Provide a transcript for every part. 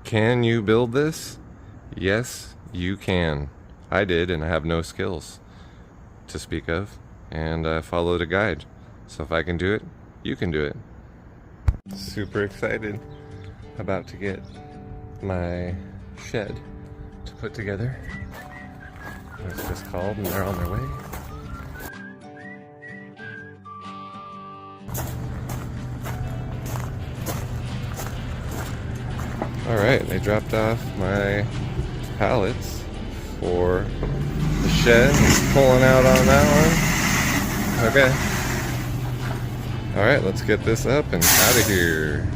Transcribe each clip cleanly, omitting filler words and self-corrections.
Can you build this? Yes, you can. I did, and I have no skills to speak of, and I followed a guide. So if I can do it, you can do it. Super excited about to get my shed to put together. It's just called, and they're on their way. Alright, they dropped off my pallets for the shed. I'm pulling out on that one. Okay. Alright, let's get this up and out of here.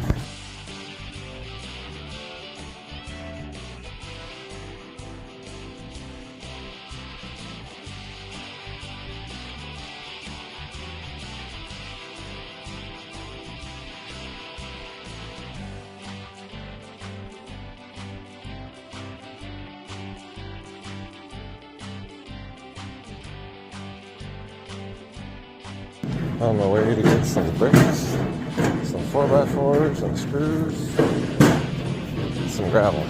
On my way to get some bricks, some 4x4s, some screws, some gravel.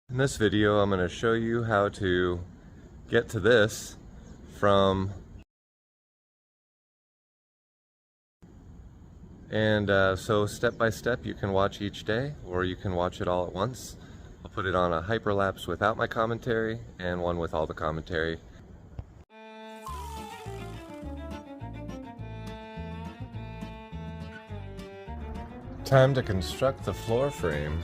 In this video, I'm going to show you how to get to this from so step by step you can watch each day, or you can watch it all at once. I'll put it on a hyperlapse without my commentary and one with all the commentary. Time to construct the floor frame.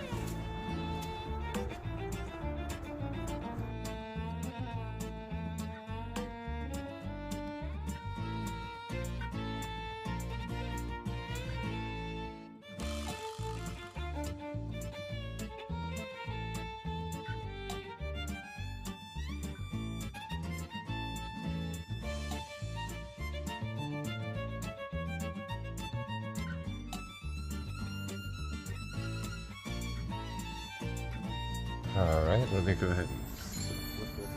Alright, let me go ahead and flip this on.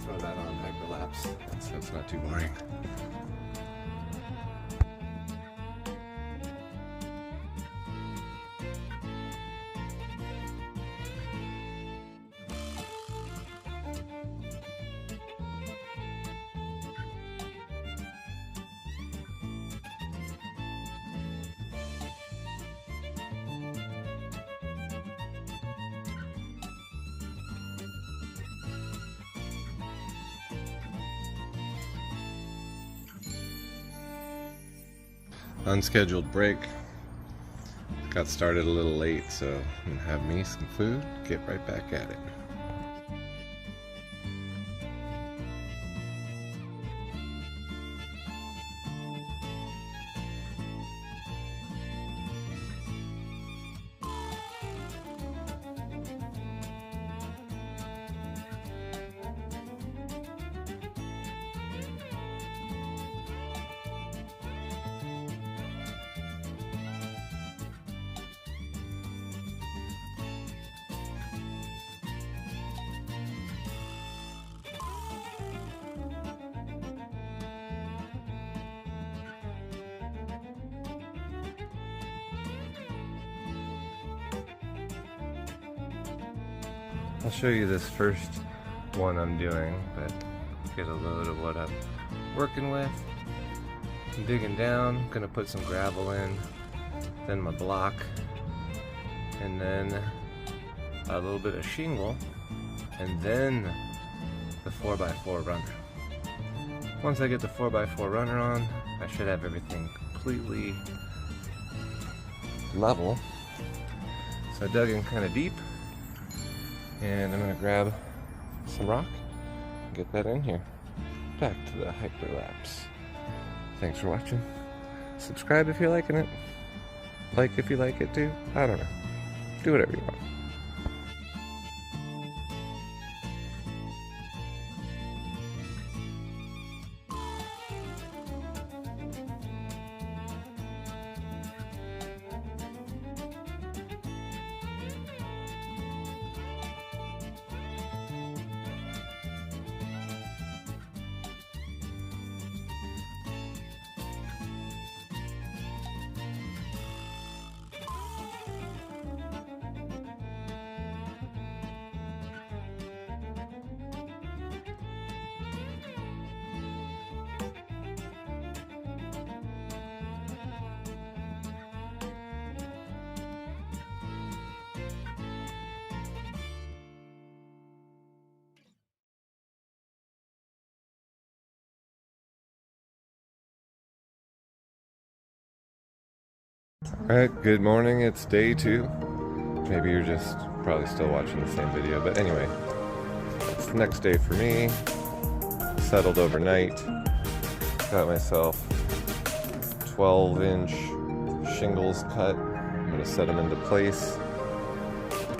Throw that on hyperlapse so it's not too boring. Unscheduled break. Got started a little late, so I'm gonna have me some food, get right back at it. I'll show you this first one I'm doing, but get a load of what I'm working with. I'm digging down, gonna put some gravel in, then my block, and then a little bit of shingle, and then the 4x4 runner. Once I get the 4x4 runner on, I should have everything completely level. So I dug in kind of deep, and I'm going to grab some rock and get that in here. Back to the hyperlapse. Thanks for watching. Subscribe if you're liking it. Like if you like it too. I don't know. Do whatever you want. Alright, good morning, it's day 2. Maybe you're just probably still watching the same video, but anyway, it's the next day for me. Settled overnight. Got myself 12-inch shingles cut. I'm gonna set them into place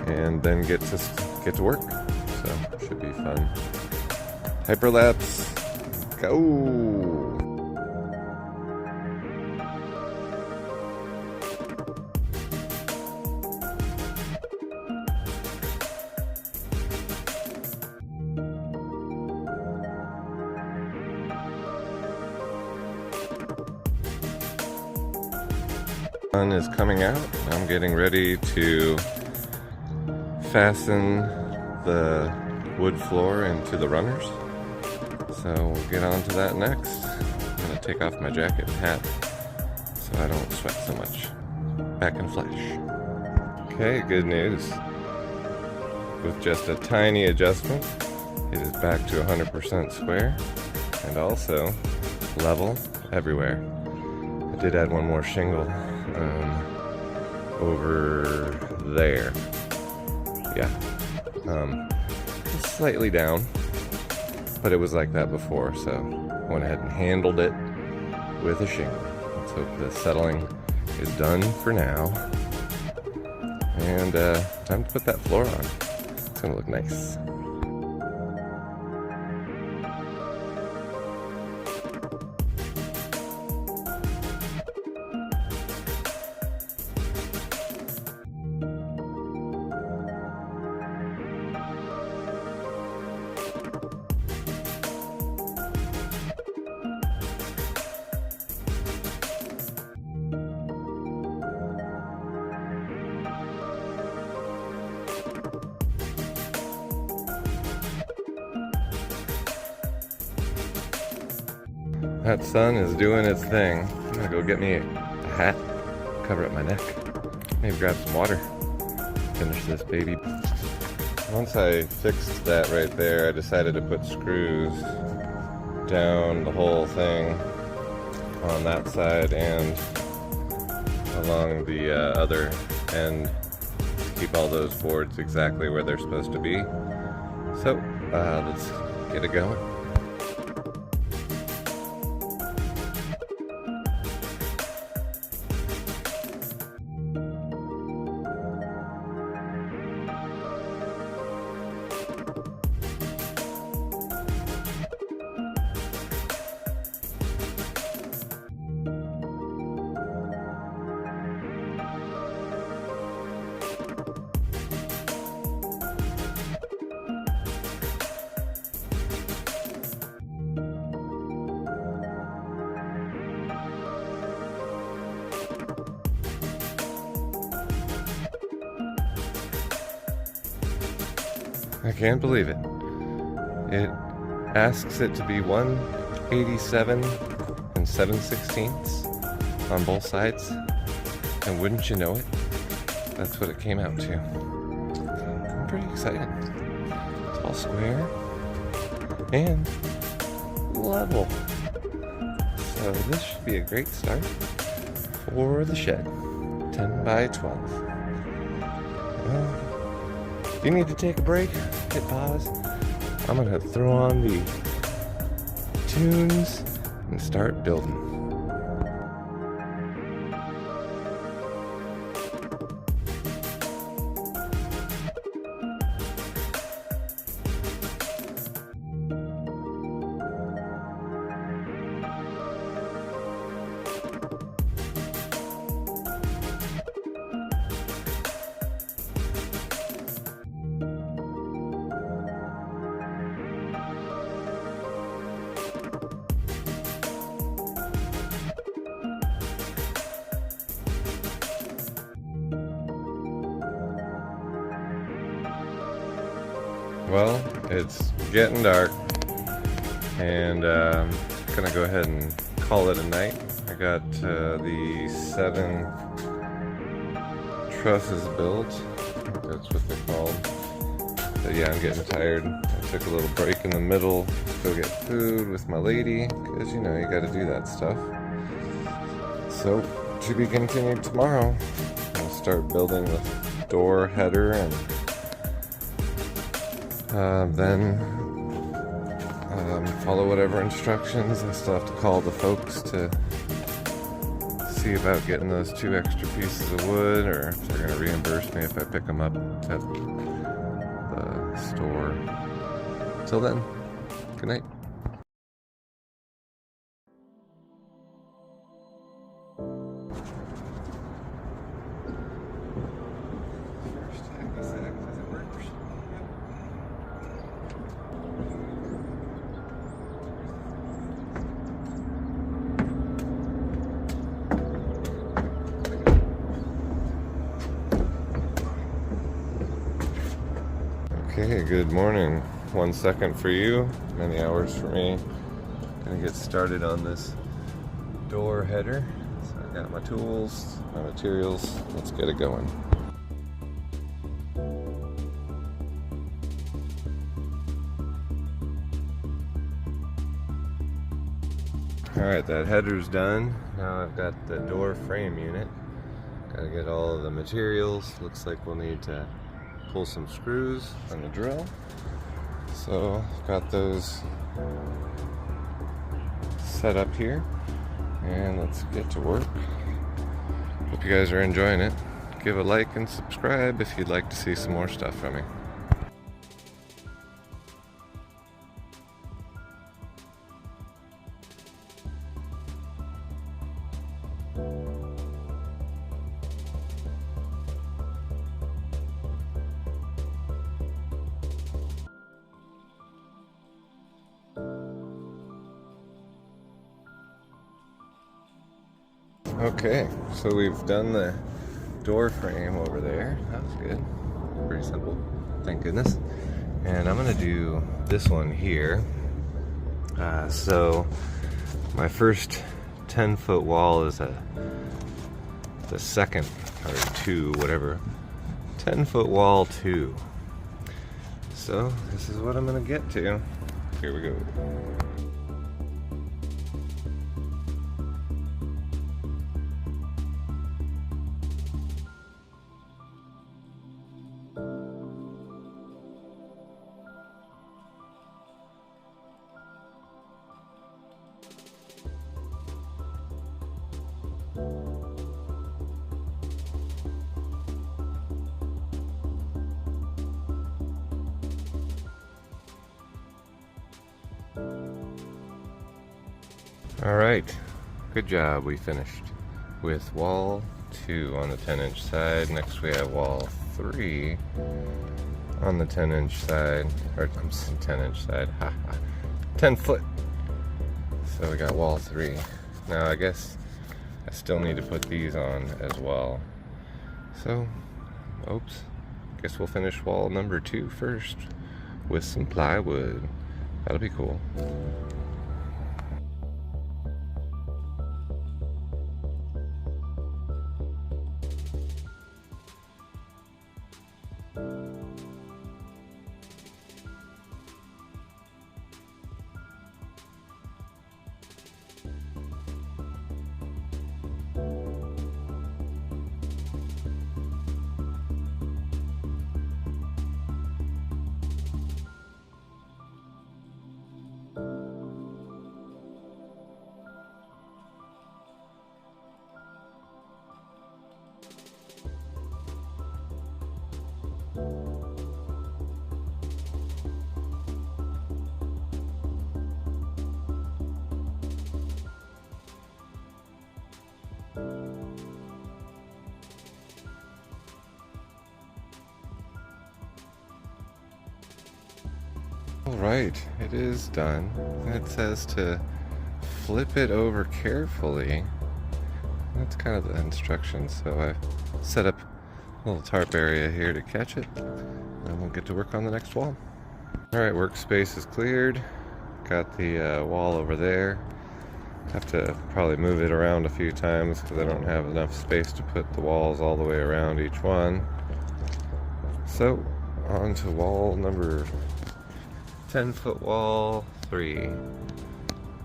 and then get to work. So should be fun. Hyperlapse, go! Sun is coming out. I'm getting ready to fasten the wood floor into the runners. So we'll get on to that next. I'm gonna take off my jacket and hat so I don't sweat so much. Back in flash. Okay, good news. With just a tiny adjustment, it is back to 100% square and also level everywhere. I did add one more shingle over there. Yeah, just slightly down, but it was like that before, so I went ahead and handled it with a shingle. Let's hope the settling is done for now. And time to put that floor on. It's gonna look nice. That sun is doing its thing. I'm gonna go get me a hat, cover up my neck, maybe grab some water, finish this baby. Once I fixed that right there, I decided to put screws down the whole thing on that side and along the other end to keep all those boards exactly where they're supposed to be. So let's get it going. I can't believe it. It asks it to be 187 and 7/16 on both sides, and wouldn't you know it, that's what it came out to. I'm pretty excited. It's all square and level. So this should be a great start for the shed. 10 by 12. Well, if you need to take a break, hit pause. I'm gonna throw on the tunes and start building. Well, it's getting dark, and I'm gonna go ahead and call it a night. I got the 7 trusses built. I think that's what they're called. But yeah, I'm getting tired. I took a little break in the middle to go get food with my lady, because you know, you gotta do that stuff. So to be continued tomorrow. I'll start building the door header and then follow whatever instructions. I still have to call the folks to see about getting those 2 extra pieces of wood, or if they're going to reimburse me if I pick them up at the store. Till then, good night. Okay, good morning. 1 second for you, many hours for me. Gonna get started on this door header. So I got my tools, my materials. Let's get it going. Alright, that header's done. Now I've got the door frame unit. Gotta get all of the materials. Looks like we'll need to pull some screws on the drill. So got those set up here, and let's get to work. Hope you guys are enjoying it. Give a like and subscribe if you'd like to see some more stuff from me. Okay, so we've done the door frame over there. That was good. Pretty simple, thank goodness. And I'm gonna do this one here. So my first 10-foot wall is the second, or 2, whatever. 10-foot wall 2. So this is what I'm gonna get to. Here we go. Alright, good job. We finished with wall 2 on the 10-inch side. Next we have wall 3 on the 10-inch side, or I'm saying 10-inch side, 10 foot. So we got wall 3. Now I guess I still need to put these on as well. So, oops, guess we'll finish wall number 2 first with some plywood. That'll be cool. Alright, it is done. And it says to flip it over carefully. That's kind of the instructions, so I've set up a little tarp area here to catch it, and we'll get to work on the next wall. Alright, workspace is cleared. Got the wall over there. Have to probably move it around a few times because I don't have enough space to put the walls all the way around each one. So, on to wall number 10-foot wall 3.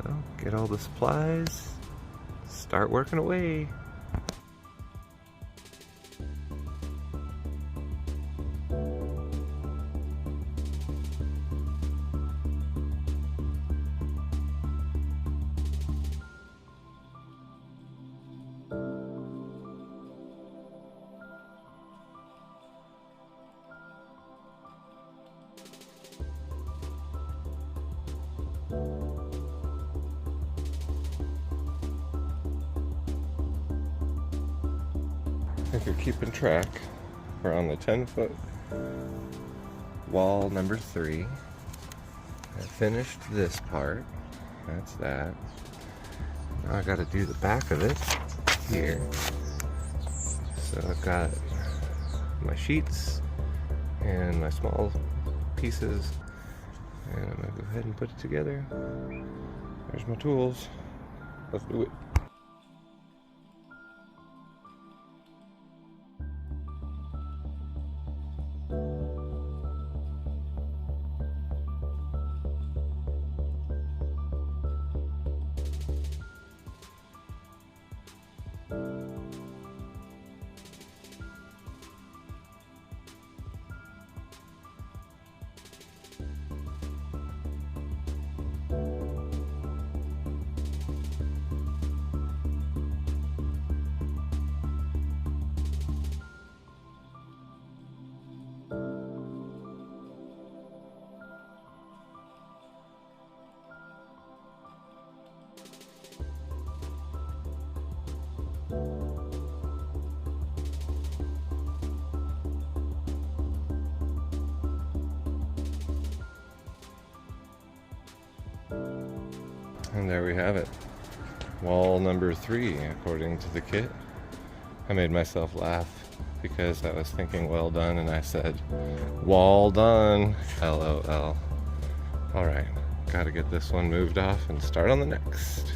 So, get all the supplies, start working away. if you're keeping track, we're on the 10-foot wall number 3. I finished this part. That's that. Now I gotta do the back of it here. So I've got my sheets and my small pieces, and I'm gonna go ahead and put it together. There's my tools. Let's do it. And there we have it. Wall number 3, according to the kit. I made myself laugh because I was thinking well done and I said, wall done, LOL. Alright, gotta get this one moved off and start on the next.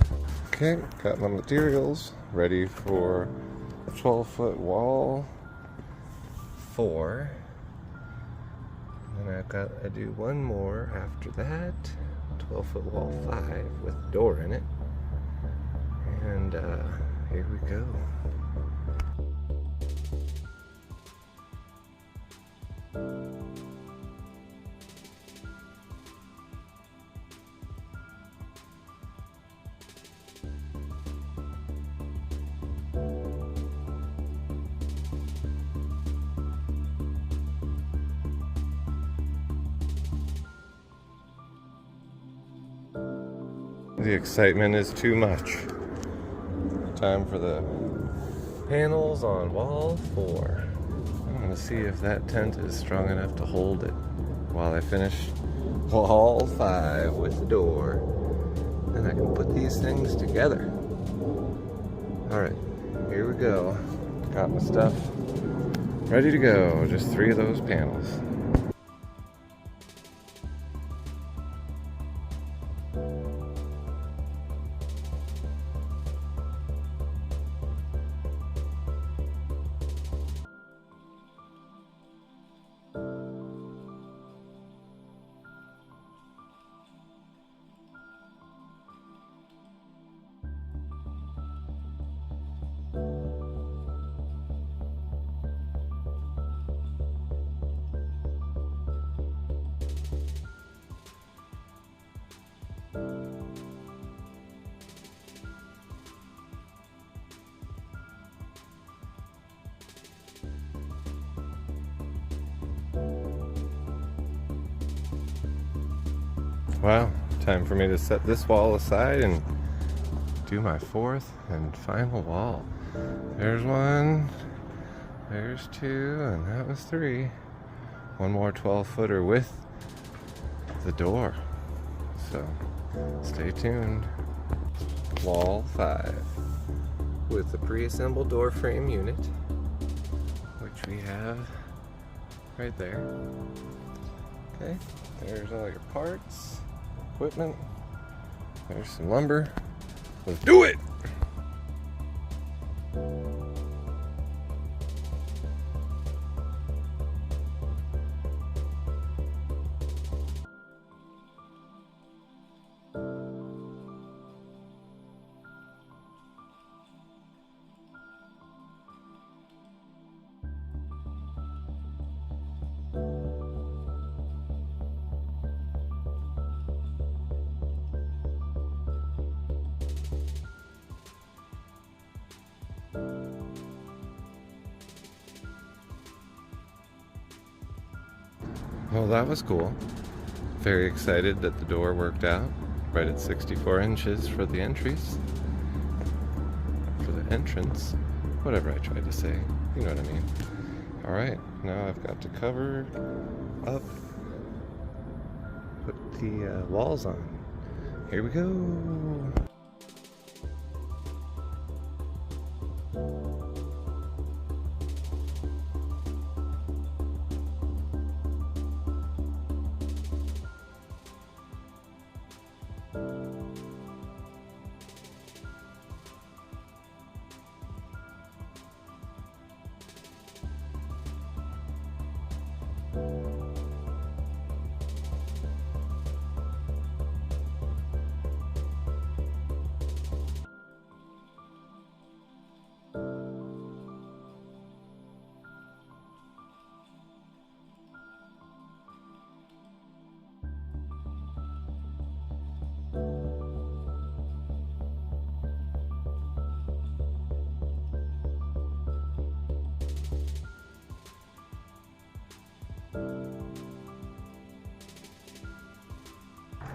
Okay, got my materials ready for a 12-foot wall 4. And then I do one more after that. 12-foot wall 5 with a door in it. And here we go. The excitement is too much. Time for the panels on wall 4. I'm gonna see if that tent is strong enough to hold it while I finish wall 5 with the door. Then I can put these things together. Alright, here we go. Got my stuff ready to go. Just 3 of those panels. Wow, time for me to set this wall aside and do my 4th and final wall. There's 1, there's 2, and that was 3. One more 12-footer with the door. So, stay tuned. Wall 5 with the pre-assembled door frame unit, which we have right there. Okay, there's all your parts. Equipment. There's some lumber. Let's do it! Well, that was cool. Very excited that the door worked out right at 64 inches for the entrance. Whatever I tried to say, you know what I mean. Alright, now I've got to cover up, put the walls on. Here we go.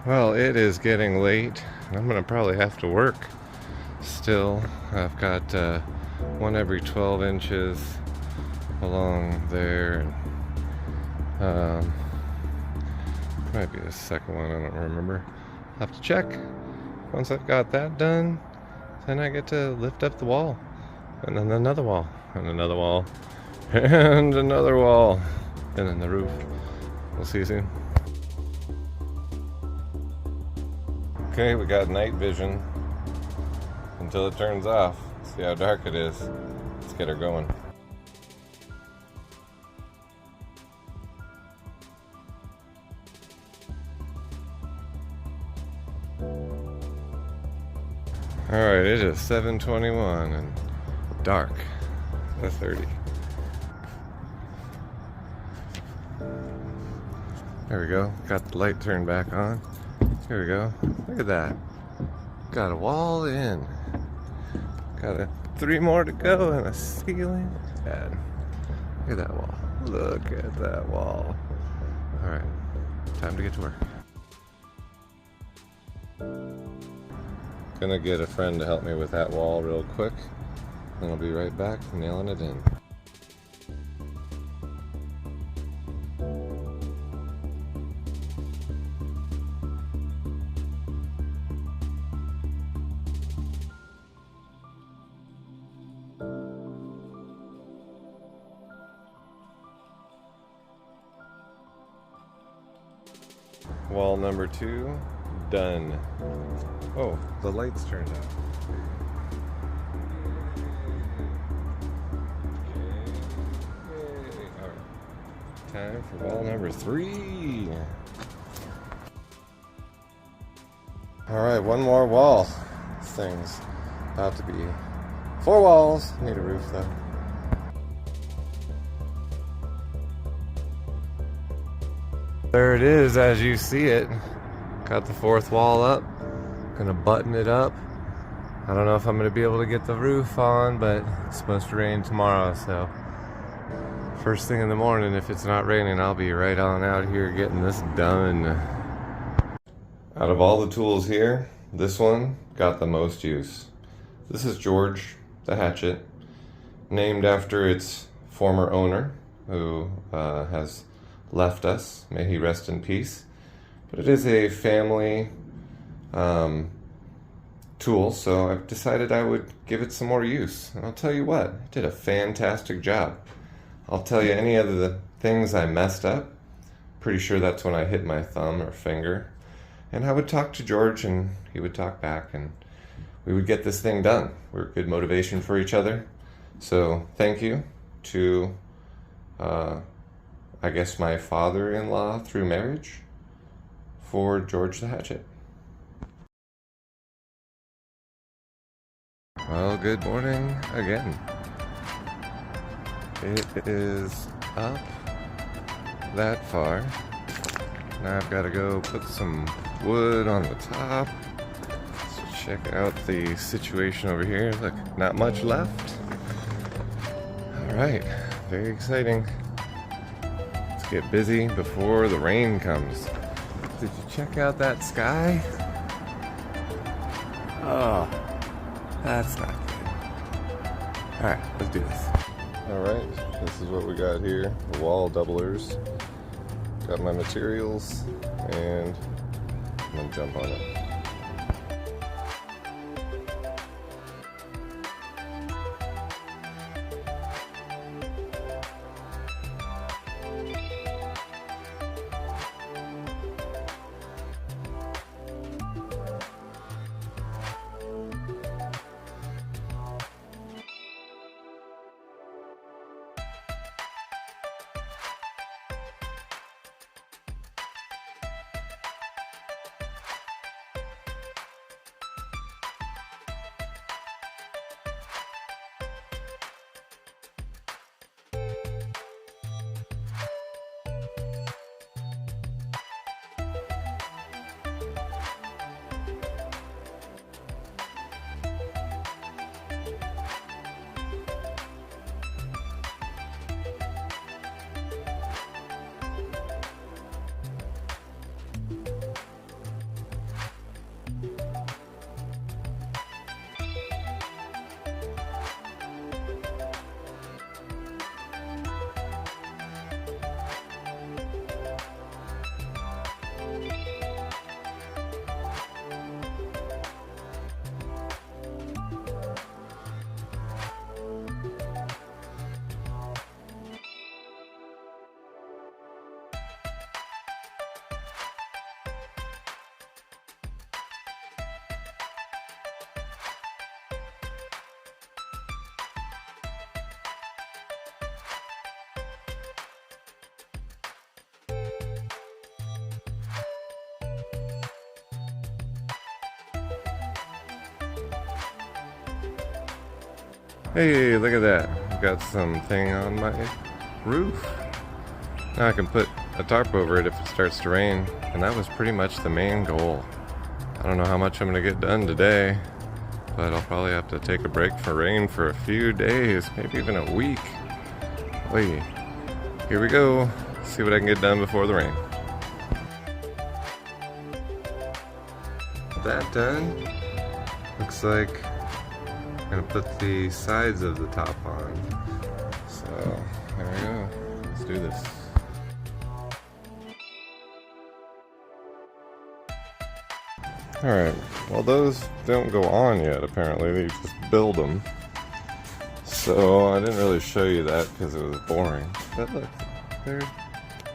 Well, it is getting late. I'm gonna probably have to work still. I've got one every 12 inches along there. Might be the second one, I don't remember. I'll have to check. Once I've got that done, then I get to lift up the wall. And then another wall. And another wall. And another wall. And then the roof. We'll see you soon. Okay, we got night vision until it turns off. See how dark it is. Let's get her going. Alright, it is 7:21 and dark. That's 30. There we go. Got the light turned back on. Here we go. Look at that. Got a wall in. Got 3 more to go and a ceiling. Bad. Look at that wall. Look at that wall. Alright. Time to get to work. Gonna get a friend to help me with that wall real quick. Then I'll be right back nailing it in. Wall number 2, done. Oh, the lights turned out. Yay. All right. Time for wall number 3. All right, one more wall. This thing's about to be 4 walls. Need a roof though. There it is, as you see it. Got the 4th wall up. Gonna button it up. I don't know if I'm gonna be able to get the roof on, but it's supposed to rain tomorrow, so first thing in the morning, if it's not raining, I'll be right on out here getting this done. Out of all the tools here, this one got the most use. This is George the hatchet, named after its former owner, who has left us. May he rest in peace. But it is a family tool, so I've decided I would give it some more use. And I'll tell you what, it did a fantastic job. I'll tell you any of the things I messed up. Pretty sure that's when I hit my thumb or finger. And I would talk to George and he would talk back and we would get this thing done. We're good motivation for each other. So thank you to I guess my father-in-law through marriage for George the hatchet. Well, good morning again. It is up that far. Now I've got to go put some wood on the top. So check out the situation over here. Look, not much left. All right, very exciting. Let's get busy before the rain comes. Did you check out that sky? Oh, that's not good. Alright, let's do this. Alright, this is what we got here. The wall doublers. Got my materials, and I'm gonna jump on it. Hey, look at that. I've got something on my roof. Now I can put a tarp over it if it starts to rain, and that was pretty much the main goal. I don't know how much I'm going to get done today, but I'll probably have to take a break for rain for a few days, maybe even a week. Wait, here we go. See what I can get done before the rain. That done. Looks like I'm gonna put the sides of the top on. So there we go. Let's do this. Alright, well those don't go on yet apparently, they just build them. So I didn't really show you that because it was boring. But look, there are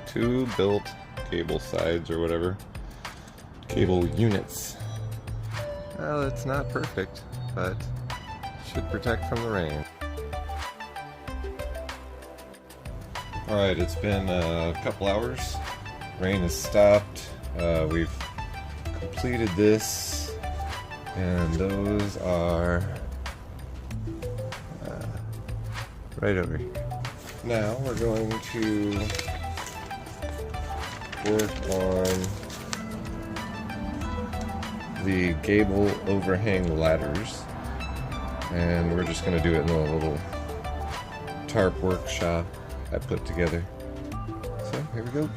two built cable sides or whatever. Cable units. Well, it's not perfect, but should protect from the rain. Alright, it's been a couple hours. Rain has stopped. We've completed this, and those are right over here. Now we're going to work on the gable overhang ladders, and we're just going to do it in a little tarp workshop I put together. So here we go.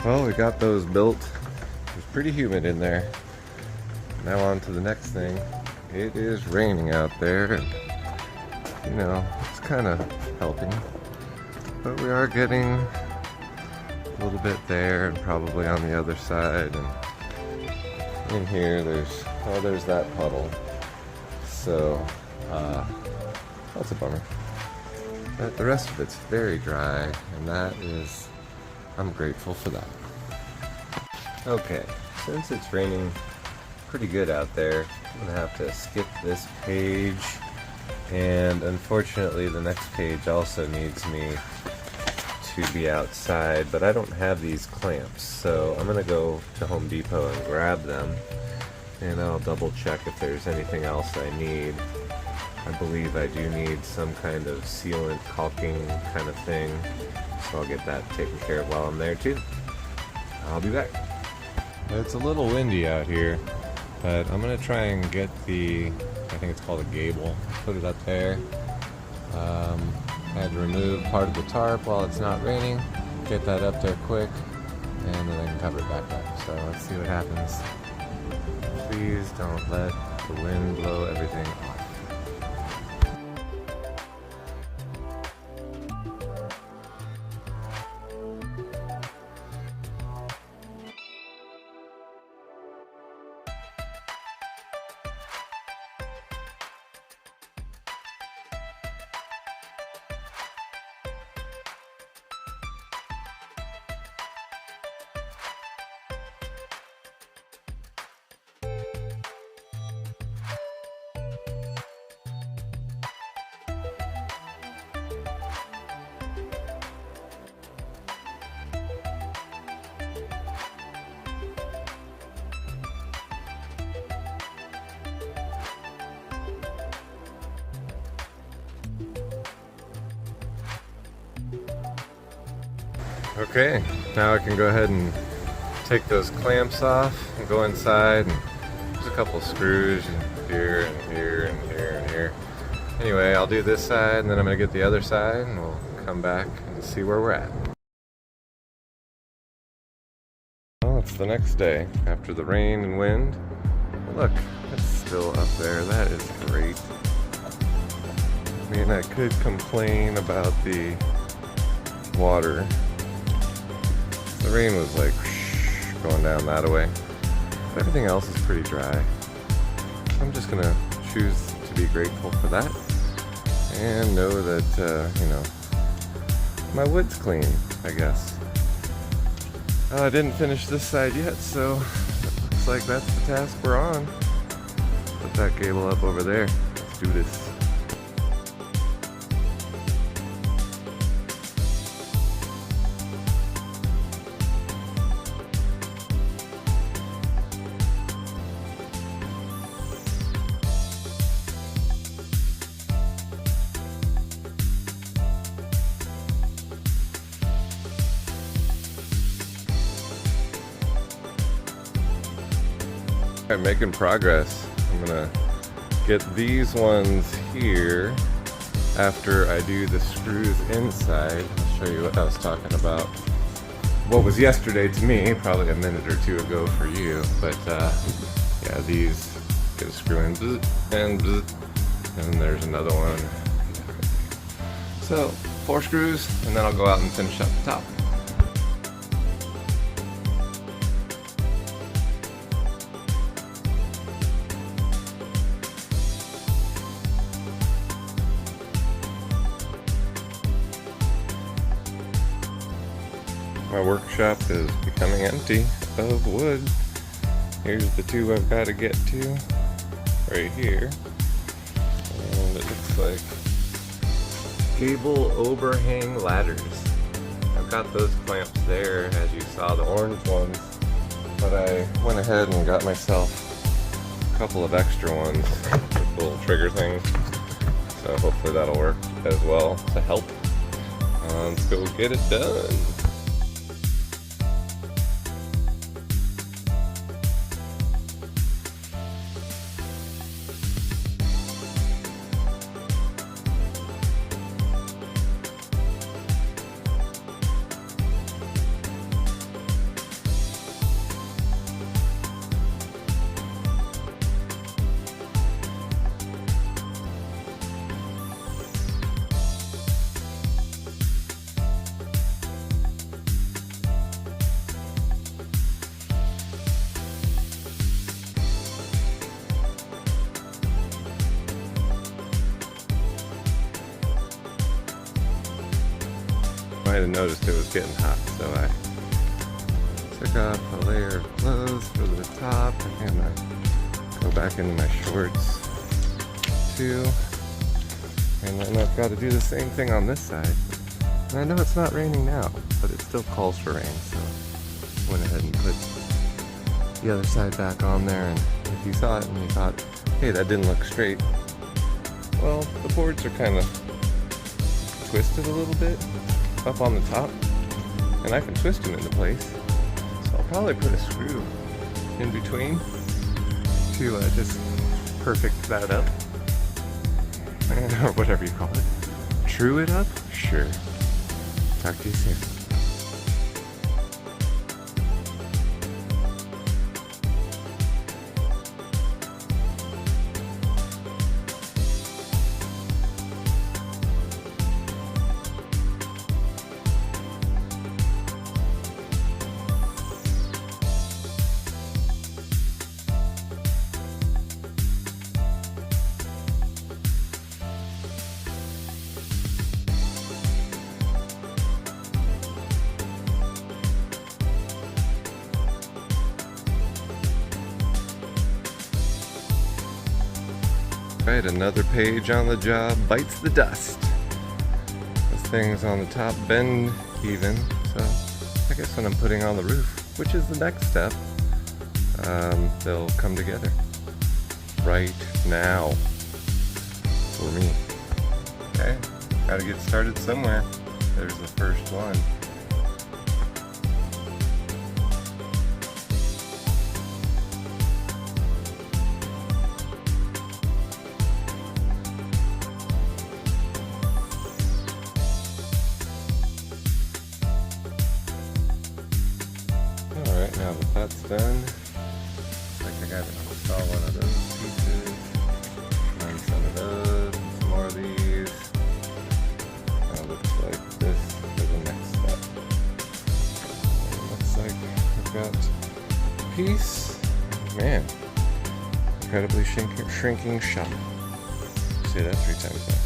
Well, we got those built. It was pretty humid in there. Now on to the next thing. It is raining out there, and you know, it's kind of helping. But we are getting a little bit there, and probably on the other side. And in here, there's that puddle. So, that's a bummer. But the rest of it's very dry, and I'm grateful for that. Okay, since it's raining pretty good out there, I'm gonna have to skip this page, and unfortunately the next page also needs me to be outside, but I don't have these clamps, so I'm gonna go to Home Depot and grab them, and I'll double check if there's anything else I need. I believe I do need some kind of sealant caulking kind of thing, so I'll get that taken care of while I'm there too. I'll be back. It's a little windy out here, but I'm gonna try and get I think it's called a gable, put it up there. I had to remove part of the tarp while it's not raining, get that up there quick, and then I can cover it back up. So let's see what happens. Please don't let the wind blow everything off. Okay, now I can go ahead and take those clamps off and go inside, and there's a couple screws here and here and here and here. Anyway, I'll do this side and then I'm going to get the other side and we'll come back and see where we're at. Well, it's the next day after the rain and wind. Look, it's still up there. That is great. I mean, I could complain about the water. The rain was like going down that way. But everything else is pretty dry. I'm just gonna choose to be grateful for that and know that, you know, my wood's clean, I guess. I didn't finish this side yet, so it looks like that's the task we're on. Put that gable up over there. Let's do this. I'm making progress. I'm gonna get these ones here after I do the screws inside. I'll show you what I was talking about. What was yesterday to me, probably a minute or two ago for you, but yeah, these get a screw in, and then there's another one. So 4 screws, and then I'll go out and finish up the top. My workshop is becoming empty of wood. Here's the 2 I've got to get to right here, and it looks like gable overhang ladders. I've got those clamps there, as you saw, the orange ones, but I went ahead and got myself a couple of extra ones with little trigger things, so hopefully that'll work as well to help. Let's go get it done. might have noticed it was getting hot, so I took off a layer of clothes for the top, and I go back into my shorts too. And then I've got to do the same thing on this side. And I know it's not raining now, but it still calls for rain, so I went ahead and put the other side back on there. And if you saw it and you thought, hey, that didn't look straight, well, the boards are kind of twisted a little bit up on the top, and I can twist them into place. So I'll probably put a screw in between to just perfect that up, or whatever you call it. True it up? Sure. Talk to you soon. Right, another page on the job bites the dust. This thing's on the top bend even, so I guess when I'm putting on the roof, which is the next step, they'll come together right now for me. Okay, gotta get started somewhere. There's the first one. Alright, now that that's done, looks like I gotta install one of those pieces, and some of those, and some more of these. Now it looks like this for the next step. It looks like I've got a piece. Man, incredibly shrinking shop. Say that 3 times fast.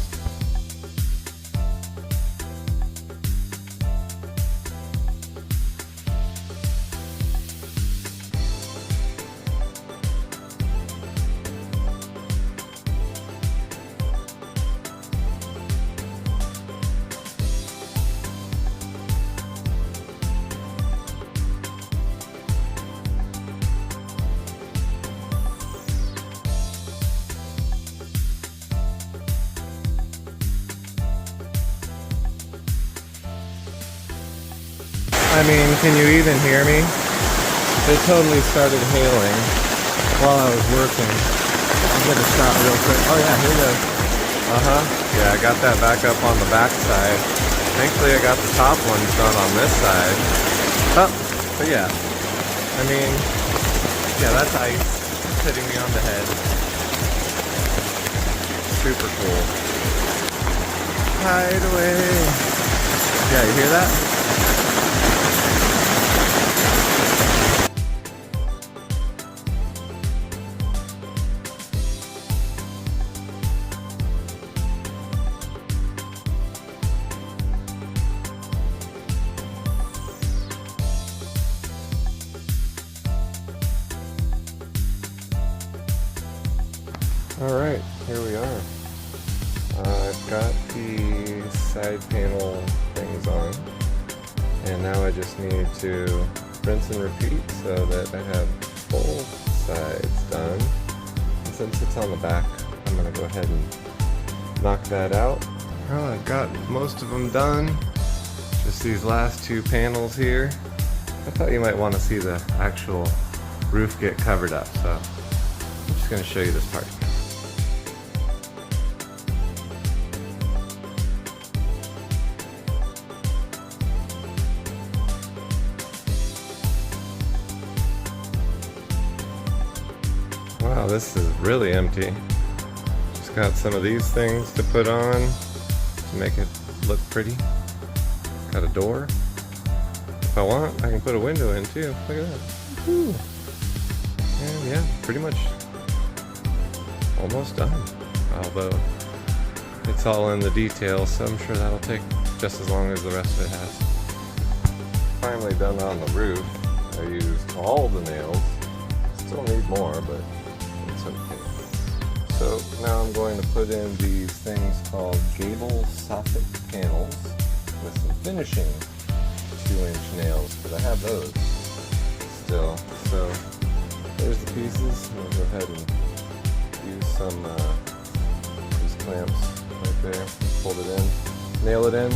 I mean, can you even hear me? It totally started hailing while I was working. I'm gonna stop real quick. Oh yeah, here it goes. Yeah, I got that back up on the back side. Thankfully I got the top ones done on this side. Oh, but yeah. I mean, yeah, that's ice hitting me on the head. Super cool. Hide away. Yeah, you hear that? Alright, here we are. I've got the side panel things on, and now I just need to rinse and repeat so that I have both sides done. And since it's on the back, I'm going to go ahead and knock that out. Well, I've got most of them done. Just these last 2 panels here. I thought you might want to see the actual roof get covered up, so I'm just going to show you this part. Wow, this is really empty. Just got some of these things to put on to make it look pretty. Got a door. If I want, I can put a window in too. Look at that. Woo. And yeah, pretty much almost done. Although it's all in the details, so I'm sure that'll take just as long as the rest of it has. Finally done on the roof. I used all the nails. Still need more, but it's okay. So now I'm going to put in these things called gable soffit panels with some finishing 2-inch nails, because I have those still. So there's the pieces. I'm going to go ahead and use some these clamps right there. Fold it in, nail it in,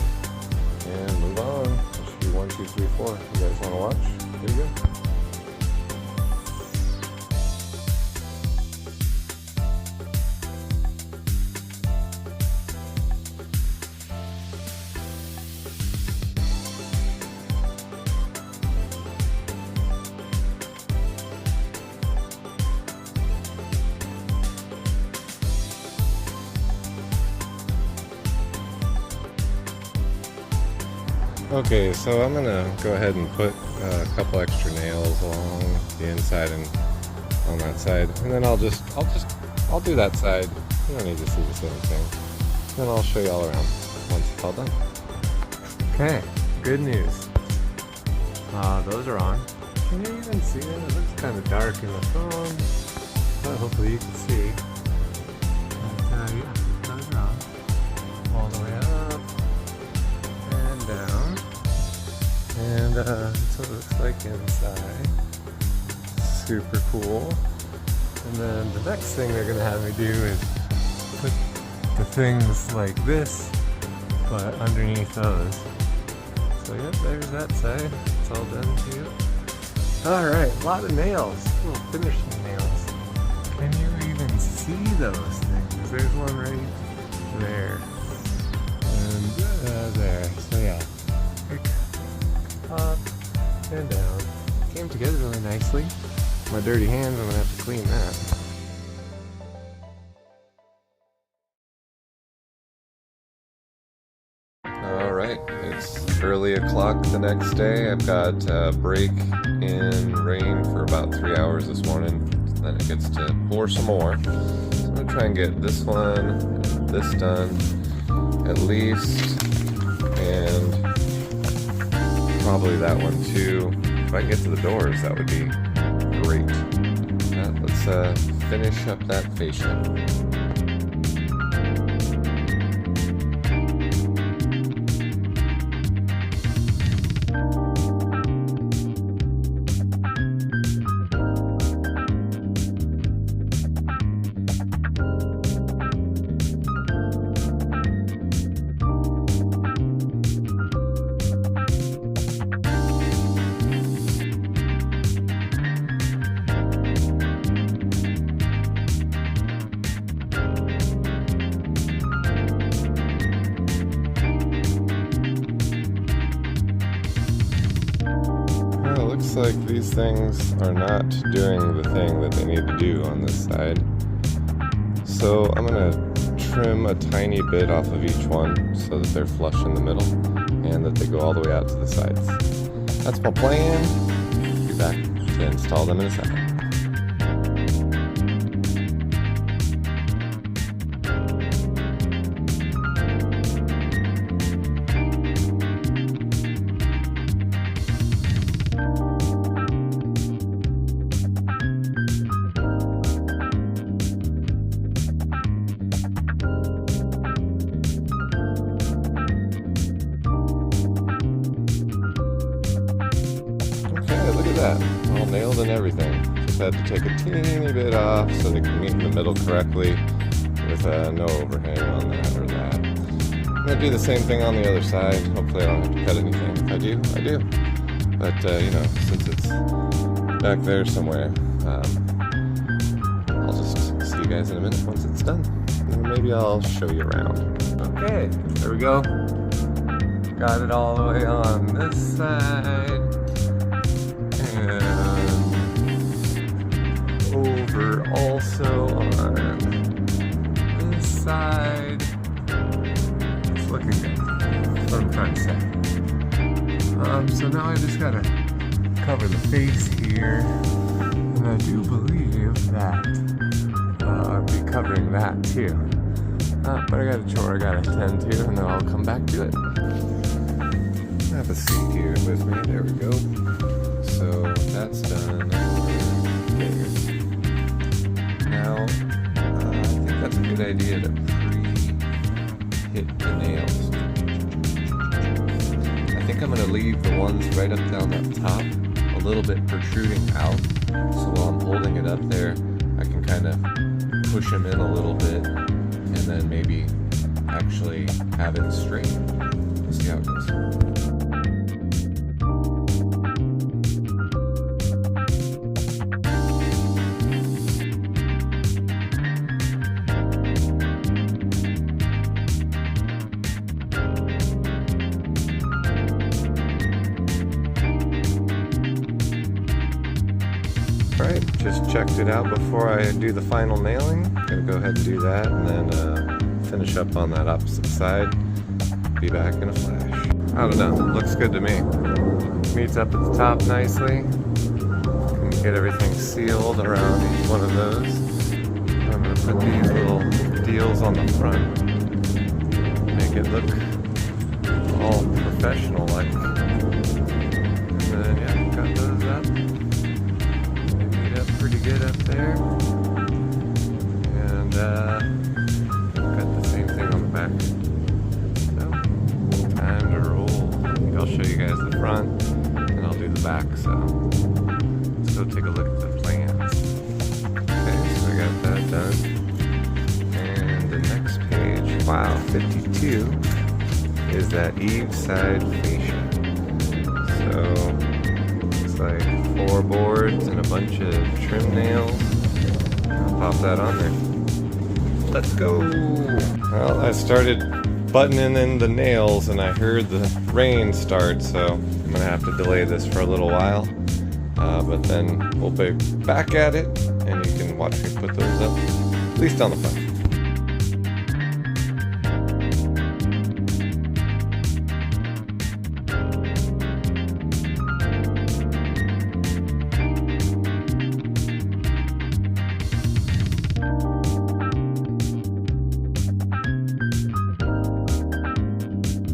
and move on. It should be 1, 2, 3, 4. You guys want to watch? Here you go. Okay, so I'm gonna go ahead and put a couple extra nails along the inside and on that side, and then I'll do that side. You don't need to see the same thing. Then I'll show you all around once it's all done. Okay, good news. Those are on. Can you even see it? It looks kind of dark in the phone, but hopefully you can see. But, yeah, those are on. All the way up and down. And that's what it looks like inside. Super cool. And then the next thing they're gonna have me do is put the things like this, but underneath those. So yep, there's that side. It's all done too. Alright, a lot of nails. Little finishing nails. Can you even see those things? There's one right there. And there. So yeah. Up and down. Came together really nicely. My dirty hands, I'm gonna have to clean that. Alright, it's early o'clock the next day. I've got a break in rain for about 3 hours this morning. Then it gets to pour some more. So I'm gonna try and get this one and this done at least. And probably that one too. If I can get to the doors, that would be great. Let's finish up that fascia. Looks like these things are not doing the thing that they need to do on this side. So I'm going to trim a tiny bit off of each one so that they're flush in the middle and that they go all the way out to the sides. That's my plan. Be back to install them in a second. Look at that, all nailed and everything. Just had to take a teeny bit off so they can meet in the middle correctly with no overhang on that or that. I'm going to do the same thing on the other side. Hopefully I don't have to cut anything. If I do, I do. But, you know, since it's back there somewhere, I'll just see you guys in a minute once it's done. And maybe I'll show you around. Okay, there we go. Got it all the way on this side. And over also on this side. It's looking good. That's what I'm trying to say. So now I just gotta cover the face here. And I do believe that I'll be covering that too. But I got a chore I gotta attend to, and then I'll come back to it. Have a seat here with me. There we go. So that's done. Now, I think that's a good idea to pre-hit the nails. I think I'm going to leave the ones right up down that top a little bit protruding out. So while I'm holding it up there, I can kind of push them in a little bit and then maybe actually have it straight. Let's see how it goes. Alright, just checked it out before I do the final nailing. Gonna go ahead and do that and then finish up on that opposite side. Be back in a flash. I don't know, looks good to me. Meets up at the top nicely. Can get everything sealed around each one of those. I'm gonna put these little deals on the front. Make it look all professional like. And then yeah, got those up. Pretty good up there, and got the same thing on the back. So time to roll. I'll show you guys the front, and I'll do the back. So let's go take a look at the plans. Okay, so I got that done, and the next page, wow, 52 is that eave side fascia. So like 4 boards and a bunch of trim nails. I'll pop that on there. Let's go! Well, I started buttoning in the nails and I heard the rain start, so I'm gonna have to delay this for a little while. But then we'll be back at it and you can watch me put those up, at least on the front.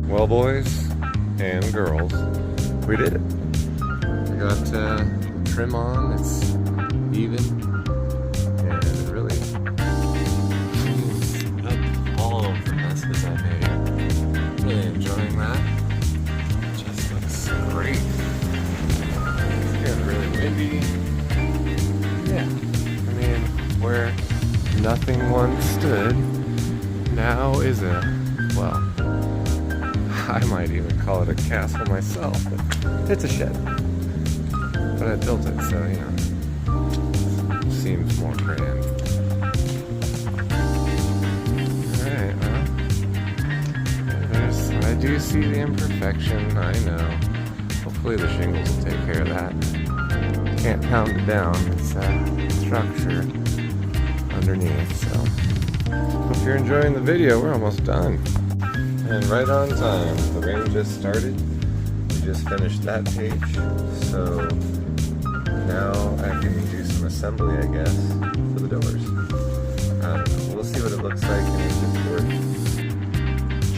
Well, boys and girls, we did it. We got trim on, it's even, and it really cleans up all of the messes I made. Really enjoying that. Just looks great. It's getting really windy. Yeah, I mean, where nothing once stood, now is well, I might even call it a castle myself, but it's a shed. But I built it, so, you know, seems more grand. Alright, well, I do see the imperfection, I know. Hopefully the shingles will take care of that. Can't pound it down, it's structure underneath, so. Hope you're enjoying the video, we're almost done. And right on time, the rain just started. We just finished that page, so now I can do some assembly, I guess, for the doors. I don't know, we'll see what it looks like, and if it's worth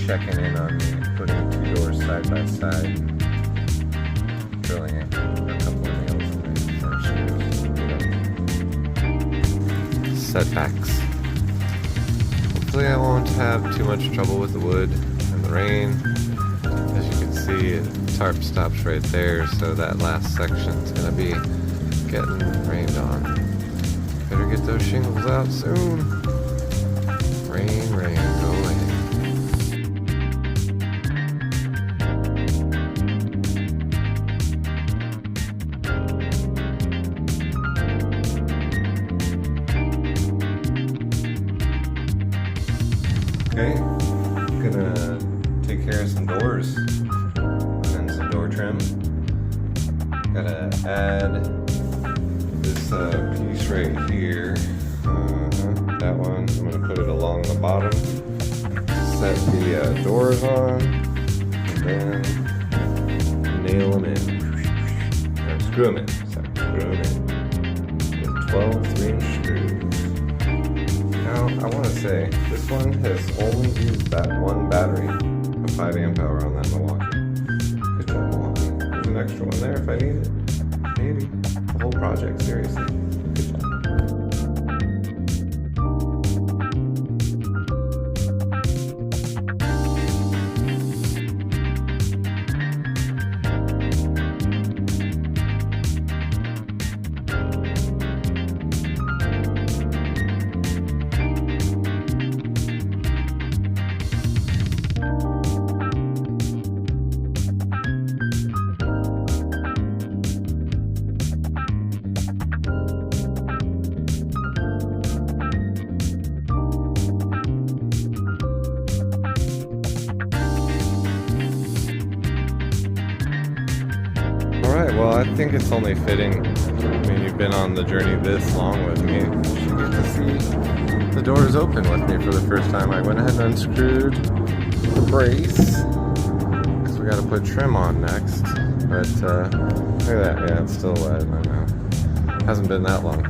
checking in on me, putting 2 doors side by side, and drilling a couple of nails in it, or screws, you know. Setbacks. Hopefully I won't have too much trouble with the wood and the rain. As you can see, the tarp stops right there, so that last section's gonna be getting rained on. Better get those shingles out soon. Rain, rain, go away. Okay, I'm gonna take care of some doors and some door trim. Gotta add this piece right here. That one, I'm gonna put it along the bottom. Set the doors on, and then nail them in. Or screw them in. Sorry, screw them in with 12 3-inch screws. Now, I want to say, this one has only used that one battery of 5 amp hour on that Milwaukee. Good job, Milwaukee. There's an extra one there if I need it. Maybe. The whole project, seriously. Good job. Alright, well, I think it's only fitting. I mean, you've been on the journey this long with me. You should get to see the doors open with me for the first time. I went ahead and unscrewed the brace because we got to put trim on next. But look at that. Yeah, it's still wet. I know. Hasn't been that long.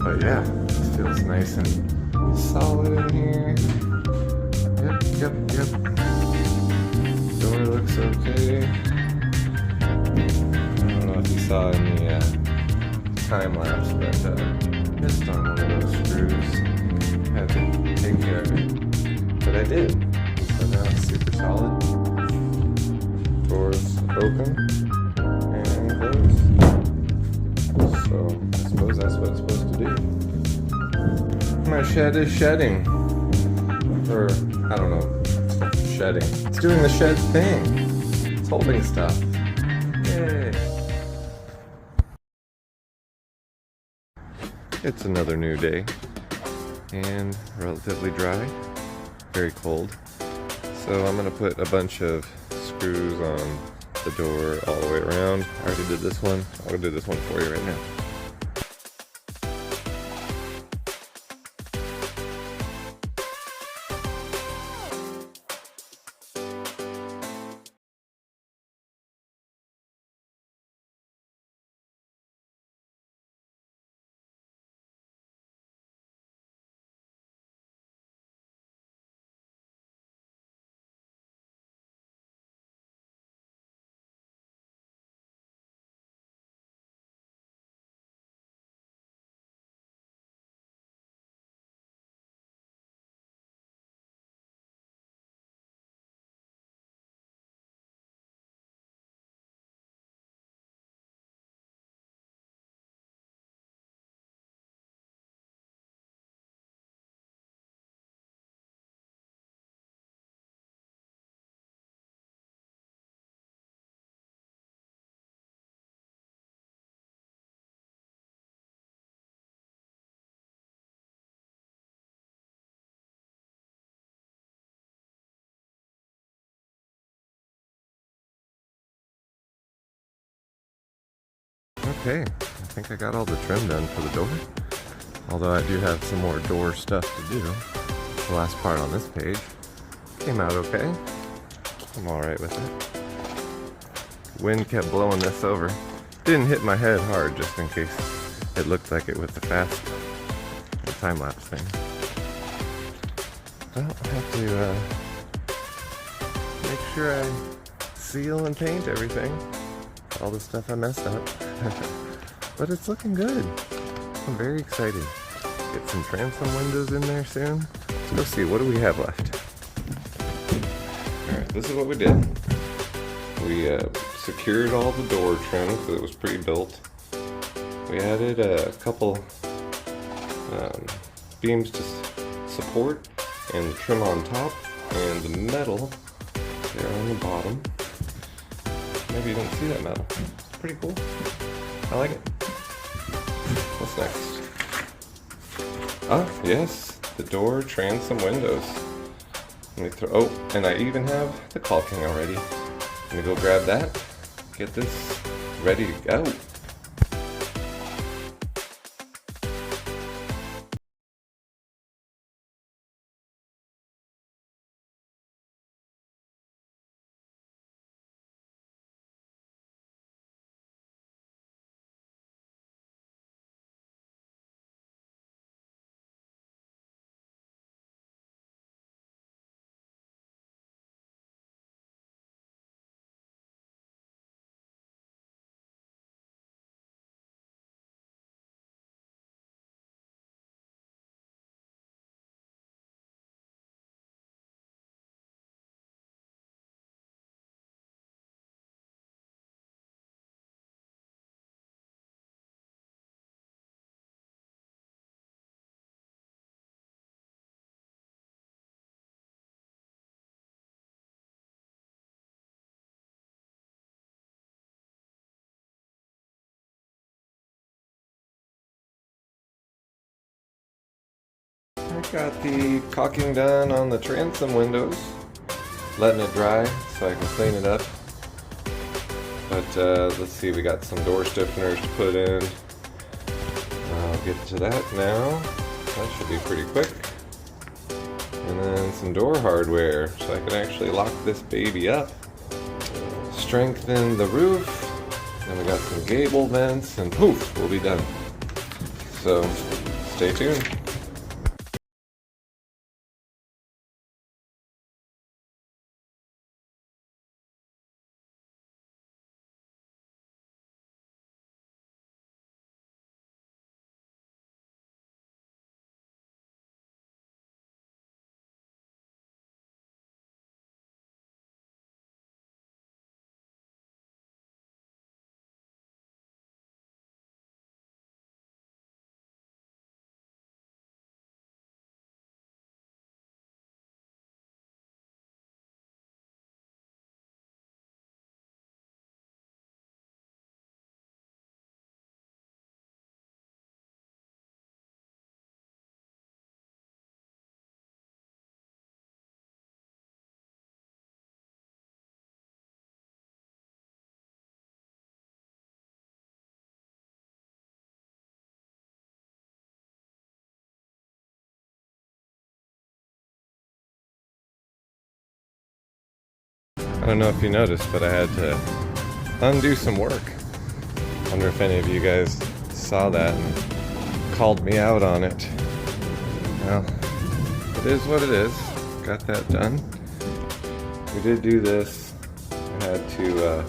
But yeah, it feels nice and solid in here. Yep. Door looks okay. You saw in the time lapse, but missed on one of those screws. Had to take care of it, but I did. So now it's super solid. Doors open and closed. So I suppose that's what it's supposed to do. My shed is shedding, or I don't know, it's not shedding. It's doing the shed thing. It's holding stuff. Yay! It's another new day and relatively dry, very cold. So I'm gonna put a bunch of screws on the door all the way around. I already did this one. I'll do this one for you right now. Okay, I think I got all the trim done for the door. Although I do have some more door stuff to do. The last part on this page came out okay. I'm alright with it. Wind kept blowing this over. Didn't hit my head hard, just in case it looked like it with the fast time-lapse thing. Well, I have to make sure I seal and paint everything. All the stuff I messed up. But it's looking good. I'm very excited. Get some transom windows in there soon. Let's go see, what do we have left? Alright, this is what we did. We secured all the door trim because it was pre-built. We added a couple beams to support and the trim on top and the metal there on the bottom. Maybe you didn't see that metal. It's pretty cool. I like it. What's next? Ah, yes, the door transom windows. Let me throw, oh, and I even have the caulking already. Let me go grab that, get this ready to go. Got the caulking done on the transom windows. Letting it dry so I can clean it up. But let's see, we got some door stiffeners to put in. I'll get to that now. That should be pretty quick. And then some door hardware so I can actually lock this baby up. Strengthen the roof. Then we got some gable vents and poof, we'll be done. So stay tuned. I don't know if you noticed, but I had to undo some work. Wonder if any of you guys saw that and called me out on it. Well, it is what it is. Got that done. We did do this. I had to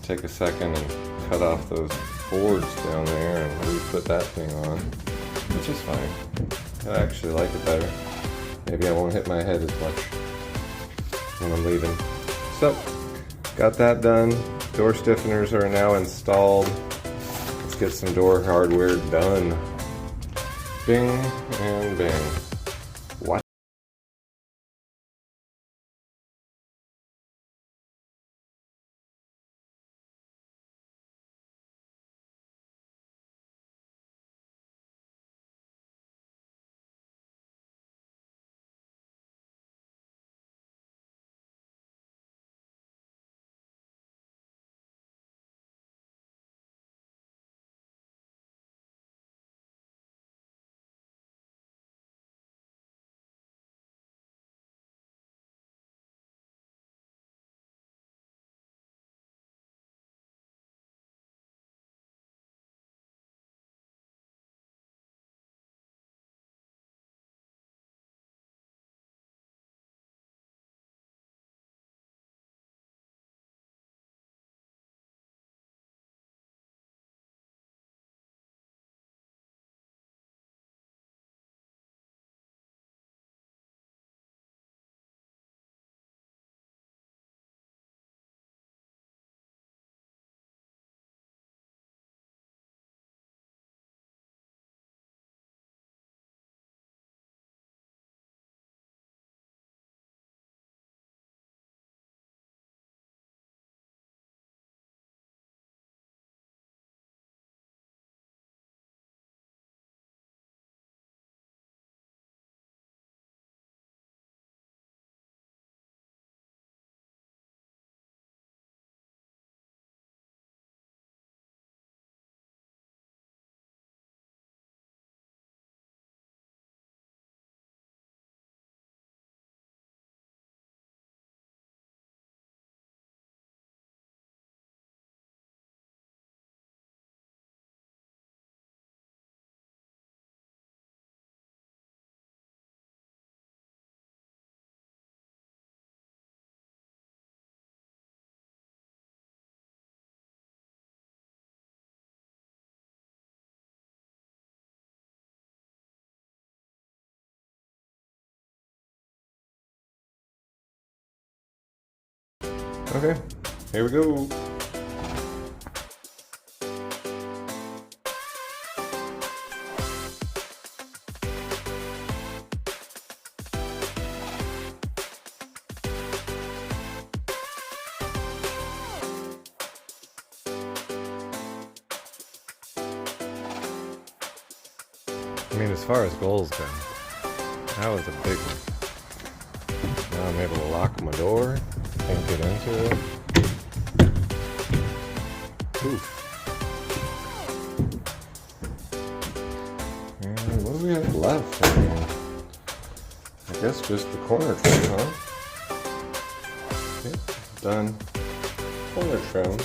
take a second and cut off those boards down there and re-put that thing on, which is fine. I actually like it better. Maybe I won't hit my head as much when I'm leaving. So, got that done. Door stiffeners are now installed. Let's get some door hardware done. Bing and bing. What? Okay, here we go. I mean, as far as goals go, That was a big one. Now I'm able to lock my door. Can't get into it. Oof. And what do we have left? I guess just the corner trim, huh? Yep, done. Corner trim.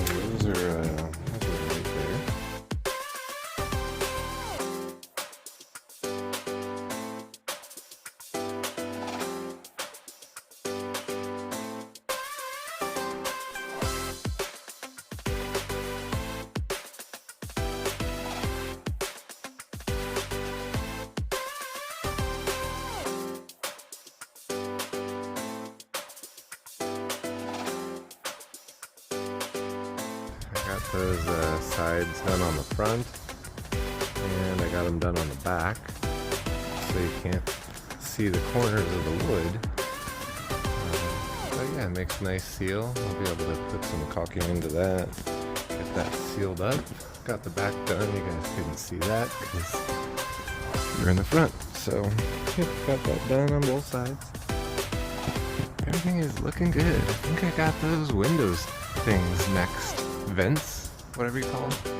Those are right there. I got those sides done on the front, and I got them done on the back, so you can't see the corners of the wood. But yeah, it makes a nice seal. I'll be able to put some caulking into that, get that sealed up. Got the back done. You guys couldn't see that because you're in the front. So yeah, got that done on both sides. Everything is looking good. I think I got those windows things next. Vents, whatever you call them.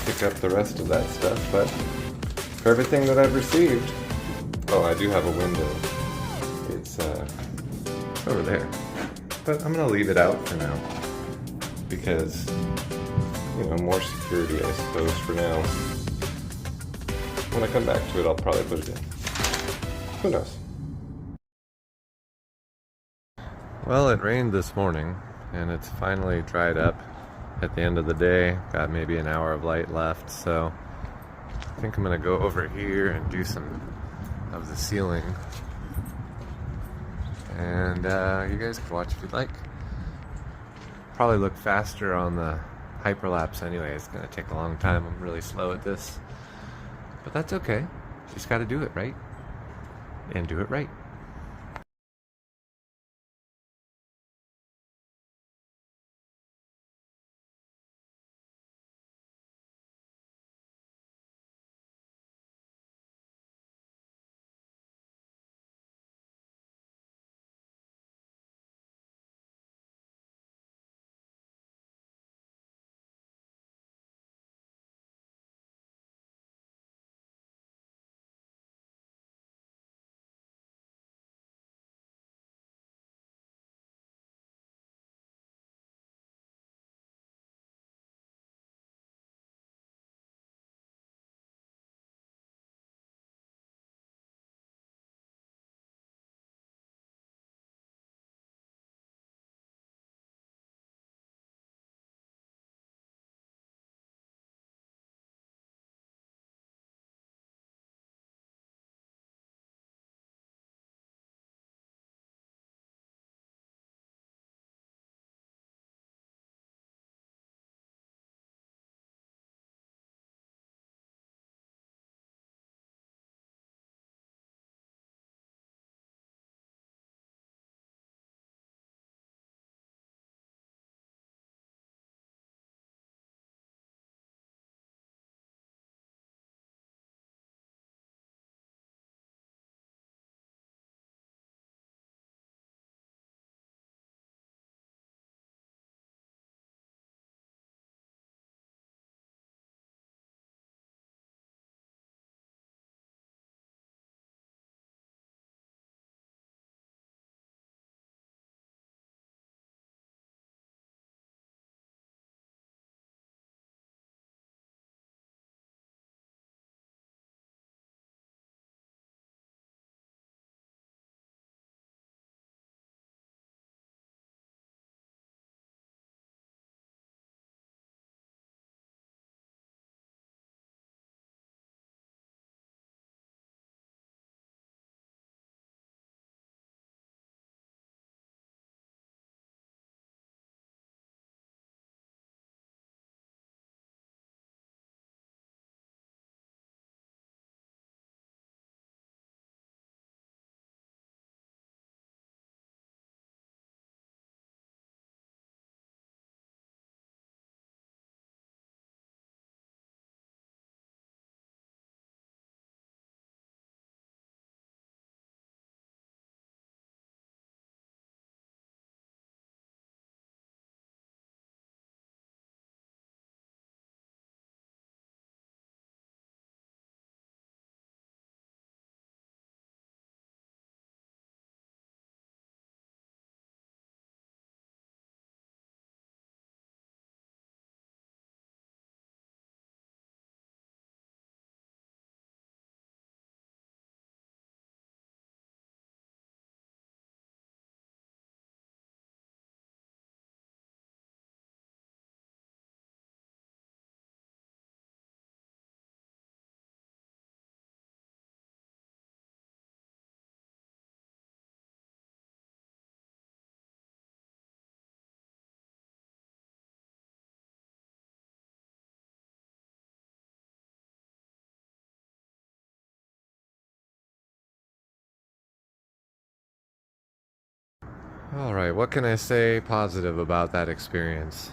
Pick up the rest of that stuff, but for everything that I've received, oh, I do have a window. It's over there, but I'm gonna leave it out for now because, you know, more security, I suppose, for now. When I come back to it, I'll probably put it in. Who knows? Well, it rained this morning, and it's finally dried up at the end of the day. Got maybe an hour of light left, so I think I'm gonna go over here and do some of the ceiling. And you guys can watch if you'd like. Probably look faster on the hyperlapse anyway. It's gonna take a long time. I'm really slow at this. But that's okay. Just gotta do it right. And do it right. Alright, what can I say positive about that experience?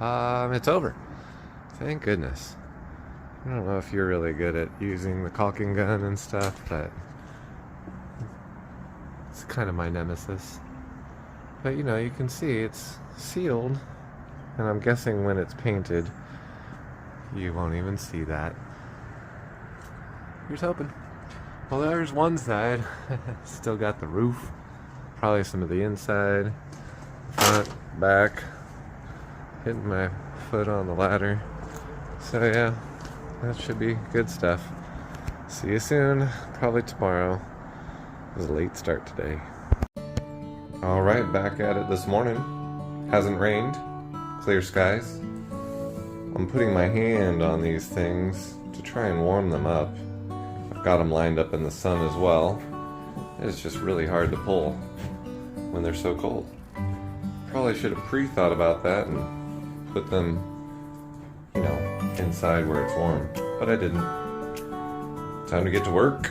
It's over. Thank goodness. I don't know if you're really good at using the caulking gun and stuff, but it's kind of my nemesis. But you know, you can see it's sealed, and I'm guessing when it's painted, you won't even see that. Here's hoping. Well, there's one side. Still got the roof. Probably some of the inside. Front, back. Hitting my foot on the ladder. So yeah, that should be good stuff. See you soon. Probably tomorrow. It was a late start today. Alright, back at it this morning. Hasn't rained. Clear skies. I'm putting my hand on these things to try and warm them up. I've got them lined up in the sun as well. It's just really hard to pull when they're so cold. Probably should have pre-thought about that and put them, you know, inside where it's warm. But I didn't. Time to get to work.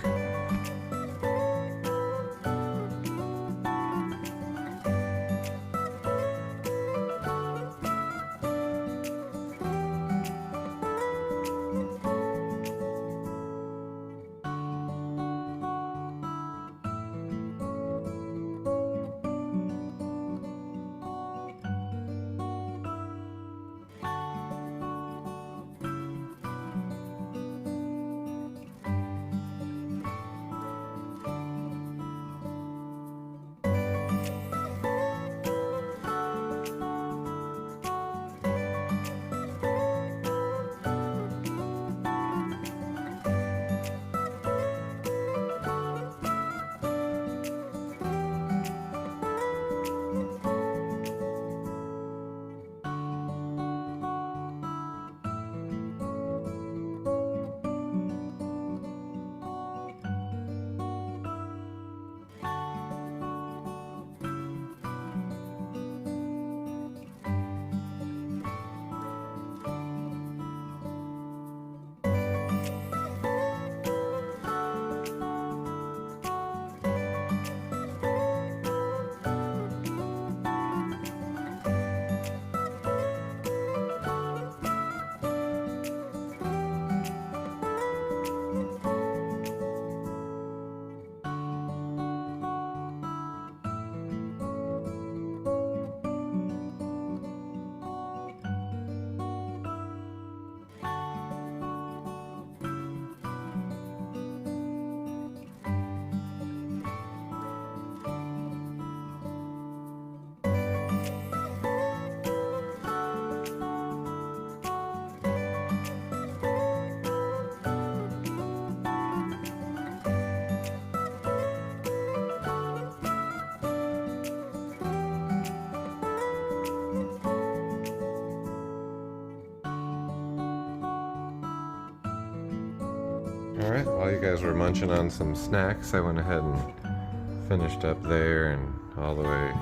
Alright, while you guys were munching on some snacks, I went ahead and finished up there and all the way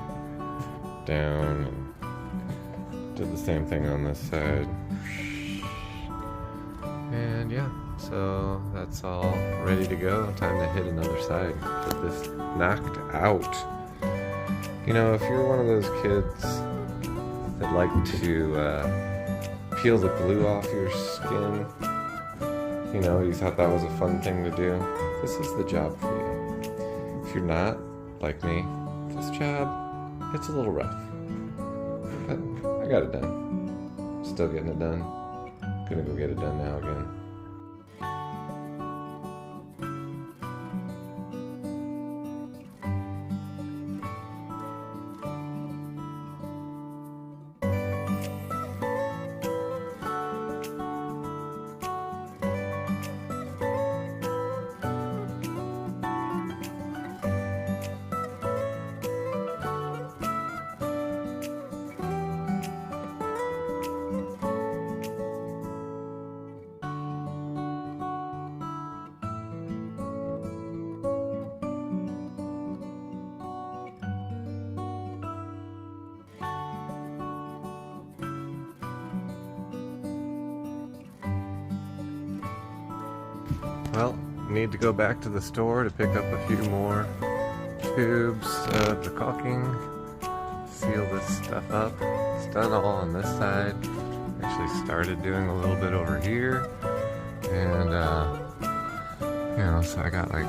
down and did the same thing on this side. And yeah, so that's all ready to go. Time to hit another side. Get this knocked out. You know, if you're one of those kids that like to peel the glue off your skin, you know, you thought that was a fun thing to do, this is the job for you. If you're not, like me, this job, it's a little rough. But I got it done. Still getting it done. Gonna go get it done now again. Well, need to go back to the store to pick up a few more tubes of the caulking. seal this stuff up. It's done all on this side. Actually started doing a little bit over here, and you know, so I got like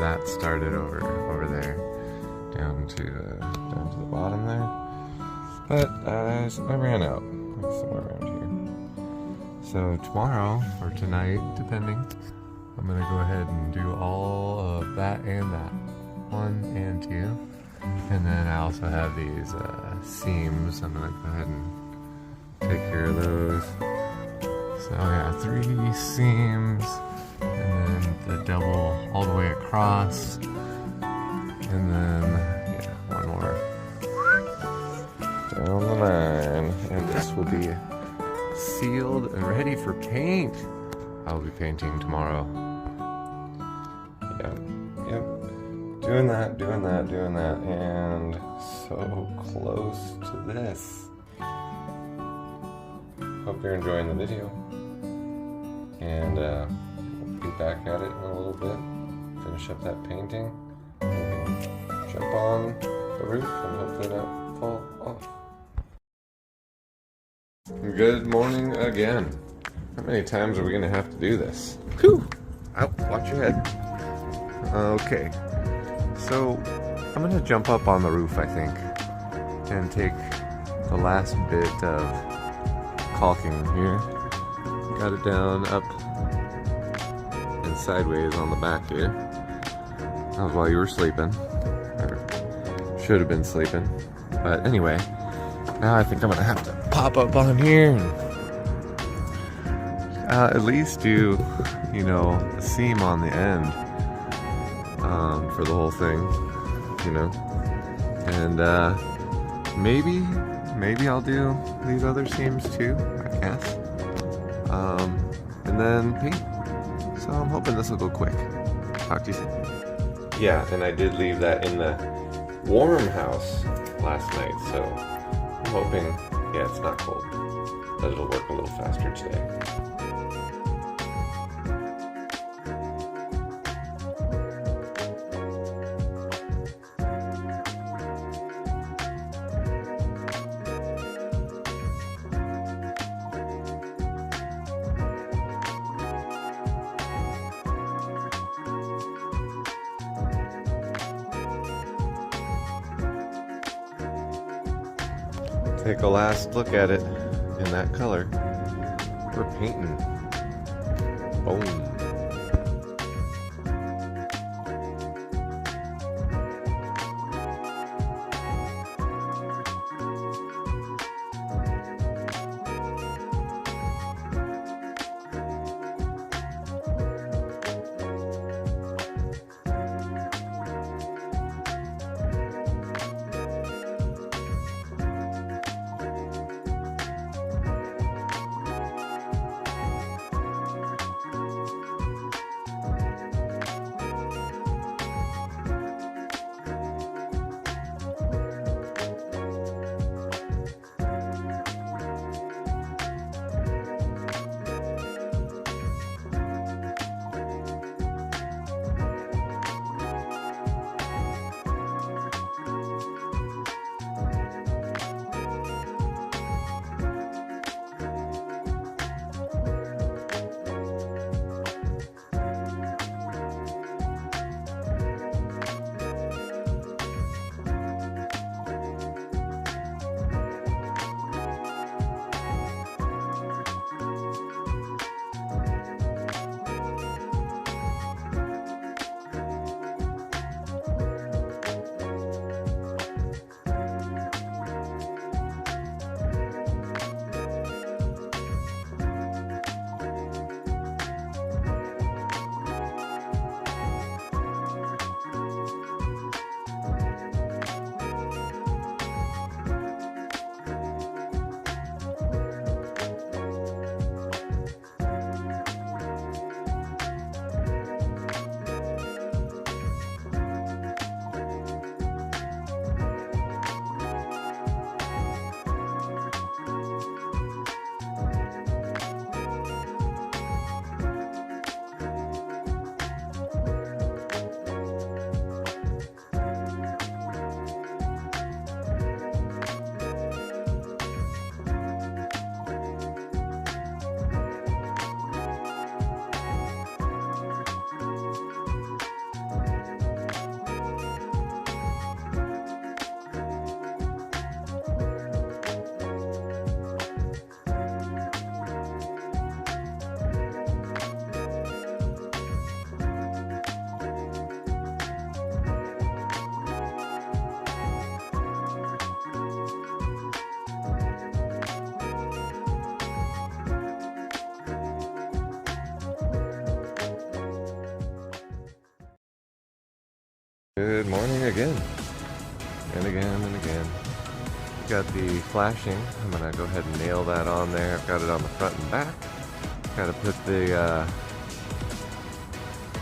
that started over there, down to the bottom there. But I ran out somewhere around here. So tomorrow or tonight, depending, I'm gonna go ahead and do all of that and that, 1 and 2, and then I also have these seams. I'm gonna go ahead and take care of those. So yeah, 3 seams, and then the double all the way across, and then yeah, 1 more down the line, and this will be sealed and ready for paint. I'll be painting tomorrow. Yep. Doing that, and so close to this. Hope you're enjoying the video, and we'll be back at it in a little bit. Finish up that painting, jump on the roof, and hopefully not fall off. Good morning again. How many times are we gonna have to do this? Whew! Out, watch your head. Okay, so I'm gonna jump up on the roof, I think, and take the last bit of caulking here. Got it down, up, and sideways on the back here. That was while you were sleeping, or should have been sleeping. But anyway, now I think I'm gonna have to pop up on here and at least do, you know, a seam on the end for the whole thing, you know. And maybe I'll do these other seams too, I guess. And then paint. So I'm hoping this will go quick. Talk to you soon. Yeah, and I did leave that in the warm house last night, so I'm hoping, yeah, it's not cold, that it'll work a little faster today. Take a last look at it in that color. We're painting. Boom. Good morning again, and again, and again. Got the flashing. I'm gonna go ahead and nail that on there. I've got it on the front and back. Gotta put the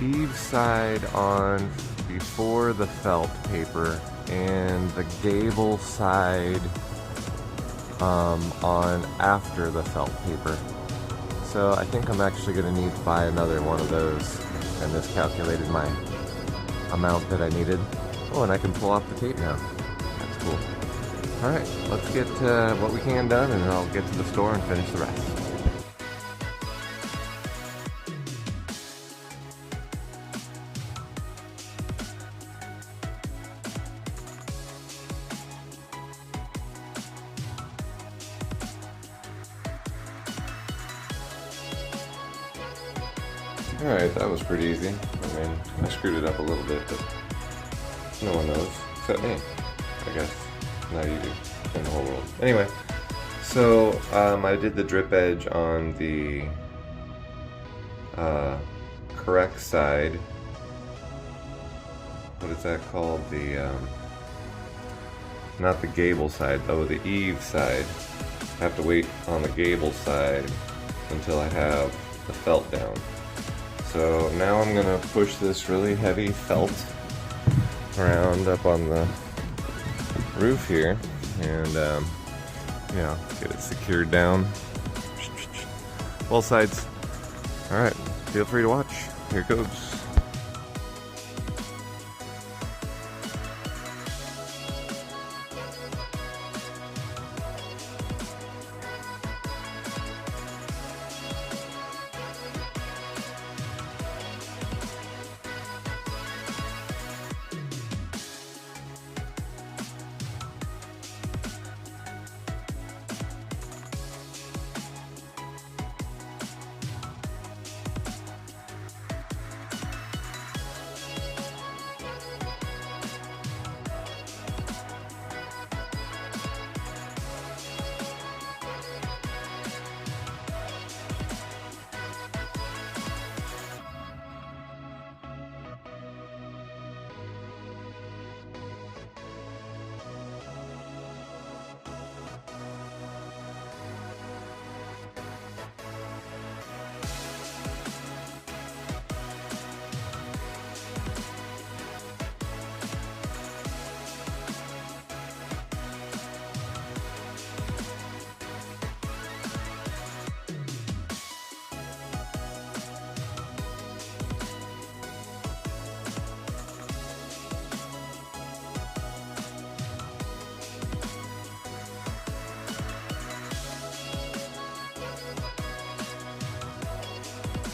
eave side on before the felt paper, and the gable side on after the felt paper. So I think I'm actually gonna need to buy another one of those, and this calculated my amount that I needed. Oh, and I can pull off the tape now. That's cool. Alright, let's get what we can done, and then I'll get to the store and finish the rest. Alright, that was pretty easy. I mean, I screwed it up a little bit, but no one knows, except me, I guess. Now you do, in the whole world. Anyway, so I did the drip edge on the correct side. What is that called? The, not the gable side, though, the eave side. I have to wait on the gable side until I have the felt down. So now I'm gonna push this really heavy felt around up on the roof here, and yeah, get it secured down. Both sides. Alright, feel free to watch. Here it goes.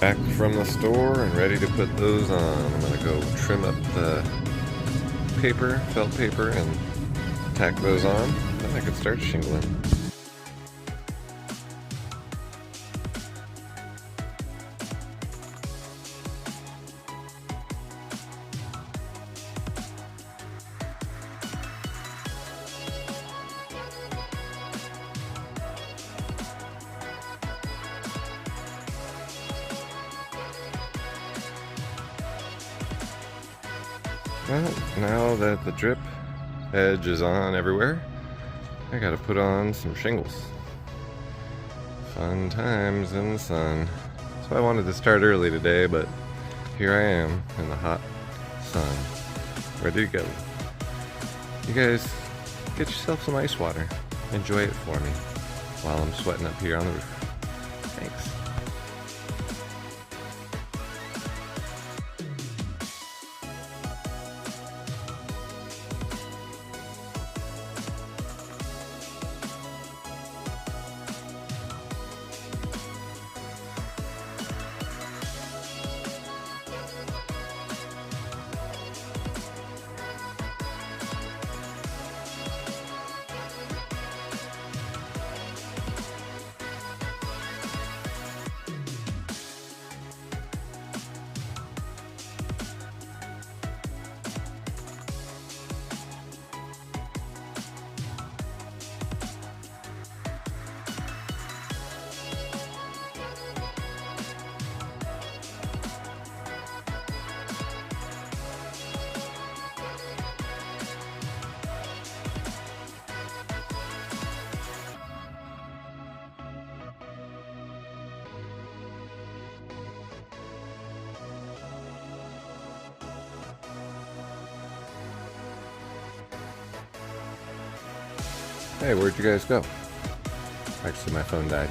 Back from the store and ready to put those on. I'm gonna go trim up the paper, felt paper, and tack those on. Then I can start shingling. Well, now that the drip edge is on everywhere, I gotta put on some shingles. Fun times in the sun. So I wanted to start early today, but here I am in the hot sun, ready to go. You guys, get yourself some ice water. Enjoy it for me while I'm sweating up here on the roof. Thanks. Hey, where'd you guys go? Actually, my phone died.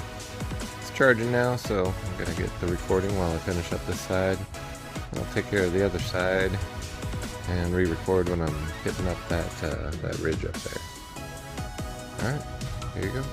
It's charging now, so I'm gonna get the recording while I finish up this side. I'll take care of the other side and re-record when I'm hitting up that ridge up there. Alright, here you go.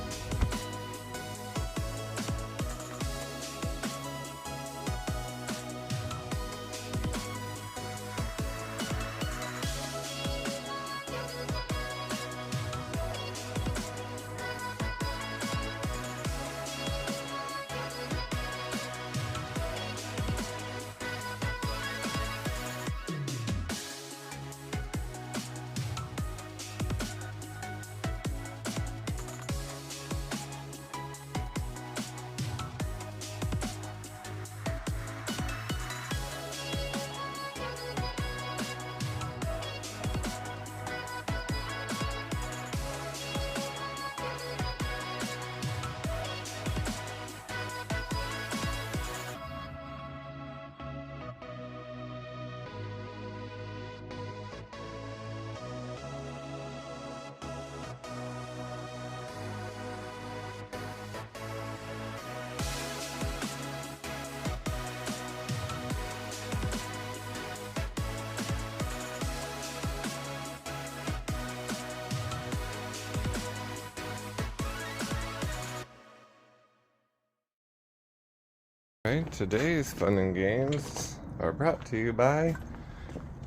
Alright, today's fun and games are brought to you by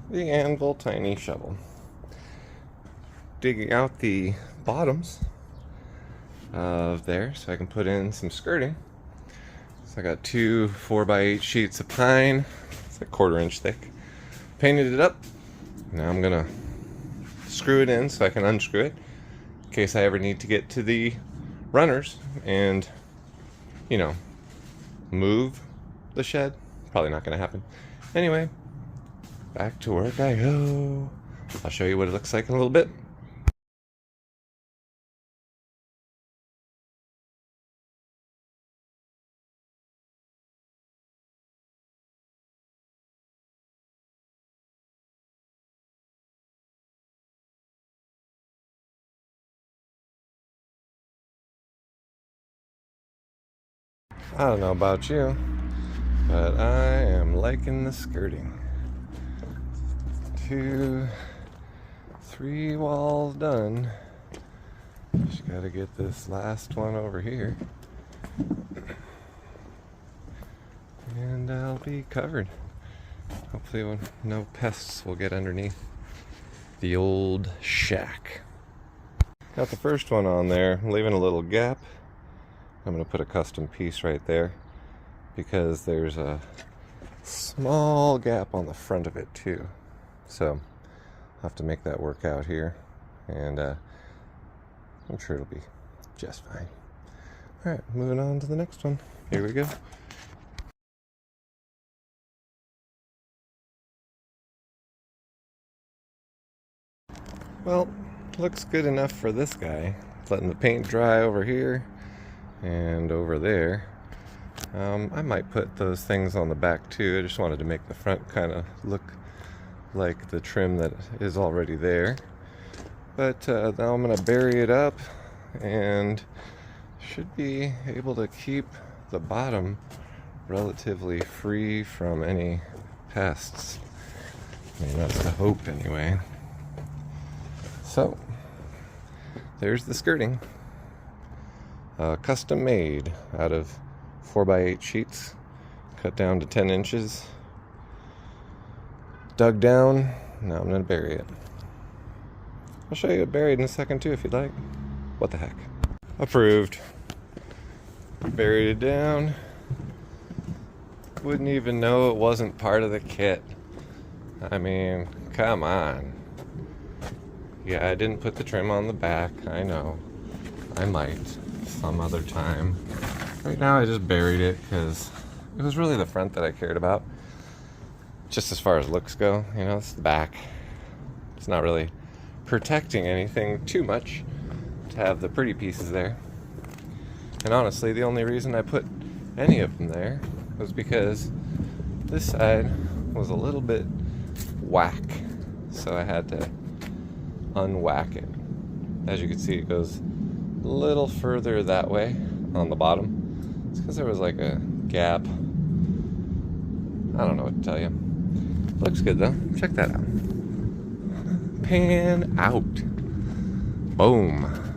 the Anvil Tiny Shovel. Digging out the bottoms of there so I can put in some skirting. So I got 2 4x8 sheets of pine, it's like 1/4 inch thick. Painted it up. Now I'm gonna screw it in so I can unscrew it in case I ever need to get to the runners and, you know, move the shed. Probably not going to happen. Anyway, back to work I go. I'll show you what it looks like in a little bit. I don't know about you, but I am liking the skirting. 2, 3 walls done. Just gotta get this last one over here. And I'll be covered. Hopefully no pests will get underneath the old shack. Got the first one on there, leaving a little gap. I'm going to put a custom piece right there because there's a small gap on the front of it too. So I'll have to make that work out here, and I'm sure it'll be just fine. Alright, moving on to the next one. Here we go. Well, looks good enough for this guy. Letting the paint dry over here and over there. I might put those things on the back too. I just wanted to make the front kind of look like the trim that is already there. But now I'm going to bury it up and should be able to keep the bottom relatively free from any pests. I mean, that's the hope anyway. So, there's the skirting. Custom made out of 4x8 sheets, cut down to 10 inches, dug down. Now I'm going to bury it. I'll show you it buried in a second too if you'd like. What the heck. Approved. Buried it down. Wouldn't even know it wasn't part of the kit. I mean, come on. Yeah, I didn't put the trim on the back, I know. I might some other time. Right now I just buried it because it was really the front that I cared about. Just as far as looks go, you know, it's the back. It's not really protecting anything too much to have the pretty pieces there. And honestly, the only reason I put any of them there was because this side was a little bit whack, so I had to unwhack it. As you can see, it goes a little further that way on the bottom. It's because there was like a gap. I don't know what to tell you. Looks good though. Check that out. Pan out. Boom.